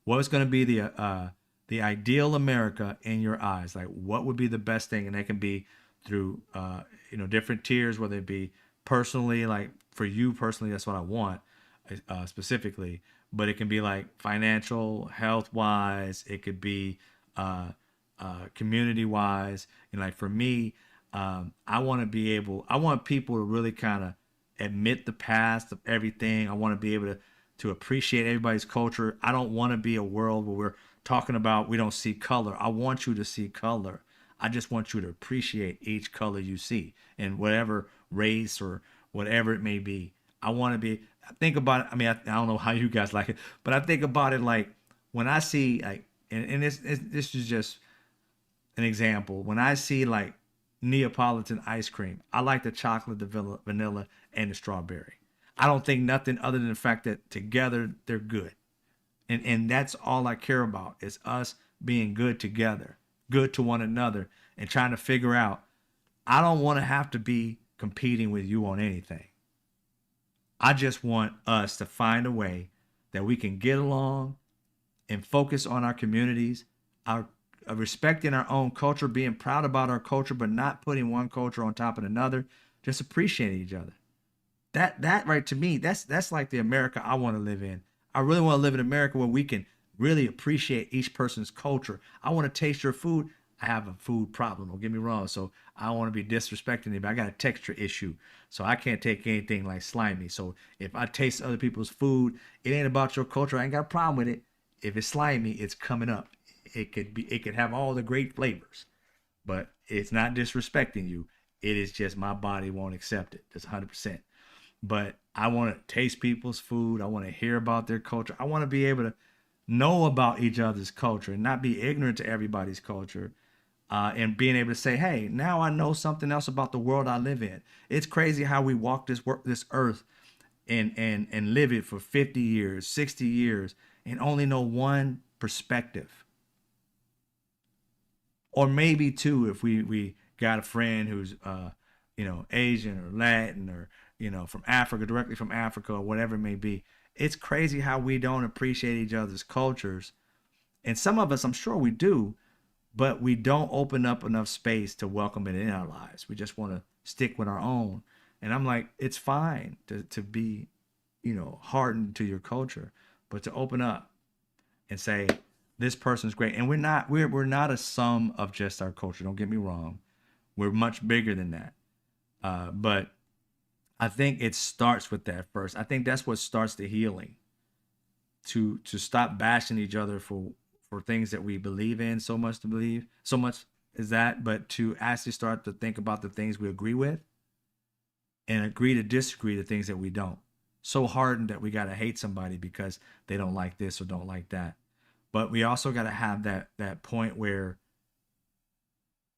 What's gonna be the ideal America in your eyes? Like, what would be the best thing? And that can be through different tiers, whether it be personally, like for you personally, that's what I want specifically. but it can be like financial, health wise. It could be community wise. And like for me, I want to be able. I want people to really kind of admit the past of everything. I want to be able to appreciate everybody's culture. I don't want to be a world where we're talking about we don't see color. I want you to see color. I just want you to appreciate each color you see in whatever race or whatever it may be. I want to be. Think about it. I mean, I don't know how you guys like it, but I think about it like when I see like, and this is just an example. When I see like Neapolitan ice cream, I like the chocolate, the vanilla, and the strawberry. I don't think nothing other than the fact that together they're good. And that's all I care about is us being good together, good to one another, and trying to figure out. I don't want to have to be competing with you on anything. I just want us to find a way that we can get along and focus on our communities, our respecting our own culture, being proud about our culture, but not putting one culture on top of another. Just appreciating each other. That right to me, that's like the America I want to live in. I really want to live in America where we can really appreciate each person's culture. I want to taste your food. I have a food problem. Don't get me wrong. So I don't want to be disrespecting anybody. I got a texture issue. So I can't take anything like slimy. So if I taste other people's food, it ain't about your culture. I ain't got a problem with it. If it's slimy, it's coming up. It could have all the great flavors, but it's not disrespecting you. It is just my body won't accept it. That's 100%. But I want to taste people's food. I want to hear about their culture. I want to be able to know about each other's culture and not be ignorant to everybody's culture. And being able to say, hey, now I know something else about the world I live in. It's crazy how we walk this earth and live it for 50 years, 60 years, and only know one perspective. Or maybe two if we got a friend who's Asian or Latin or from Africa, directly from Africa or whatever it may be. It's crazy how we don't appreciate each other's cultures. And some of us, I'm sure we do, but we don't open up enough space to welcome it in our lives. We just want to stick with our own. And I'm like, it's fine to be, hardened to your culture, but to open up and say, this person's great. And we're not a sum of just our culture. Don't get me wrong. We're much bigger than that. But I think it starts with that first. I think that's what starts the healing. To stop bashing each other for things that we believe in so much is that, but to actually start to think about the things we agree with and agree to disagree the things that we don't. So hardened that we got to hate somebody because they don't like this or don't like that. But we also got to have that point where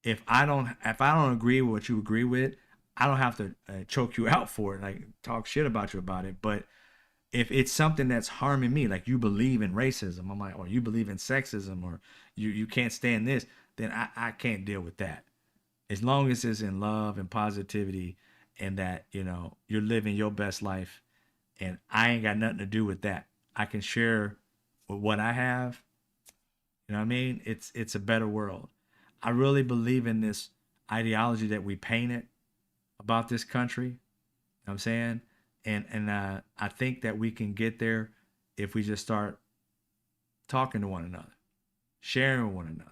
if I don't agree with what you agree with, I don't have to choke you out for it, like talk shit about you about it. But if it's something that's harming me, like you believe in racism, I'm like, or you believe in sexism, or you can't stand this, then I can't deal with that. As long as it's in love and positivity and that, you're living your best life and I ain't got nothing to do with that. I can share with what I have. You know what I mean? It's a better world. I really believe in this ideology that we painted about this country. You know what I'm saying? And I think that we can get there if we just start talking to one another, sharing with one another.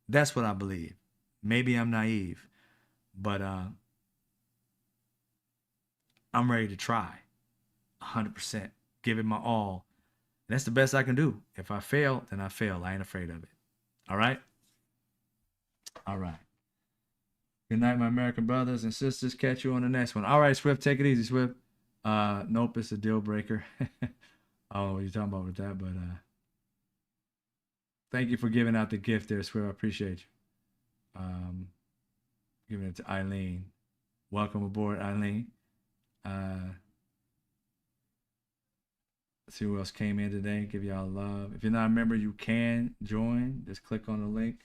That's what I believe. Maybe I'm naive, but I'm ready to try 100%, give it my all. And that's the best I can do. If I fail, then I fail. I ain't afraid of it. All right? All right. Good night, my American brothers and sisters. Catch you on the next one. All right, Swift, take it easy, Swift. Nope, it's a deal breaker. I don't know what you're talking about with that, but thank you for giving out the gift there, Swift. I appreciate you. Giving it to Eileen. Welcome aboard, Eileen. Let's see who else came in today. Give y'all love. If you're not a member, you can join. Just click on the link.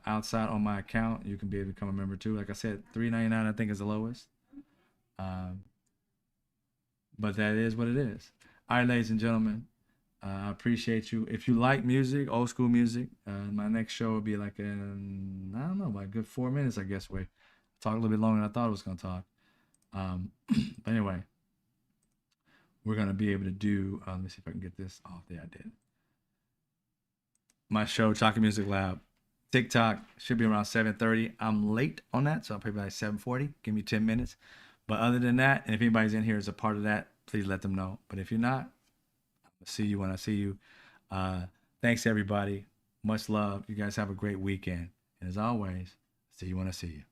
Outside on my account, you can be able to become a member too. Like I said, $3.99 I think is the lowest. But that is what it is. All right, ladies and gentlemen, I appreciate you. If you like music, old school music, my next show will be like I don't know, like a good 4 minutes, I guess. We talk a little bit longer than I thought it was gonna talk. But anyway, we're going to be able to do, let me see if I can get this off there. I did. My show, Chocolate Music Lab, TikTok should be around 7:30. I'm late on that, so I'll probably like 7:40. Give me 10 minutes. But other than that, and if anybody's in here as a part of that, please let them know. But if you're not, I'll see you when I see you. Thanks, everybody. Much love. You guys have a great weekend. And as always, see you when I see you.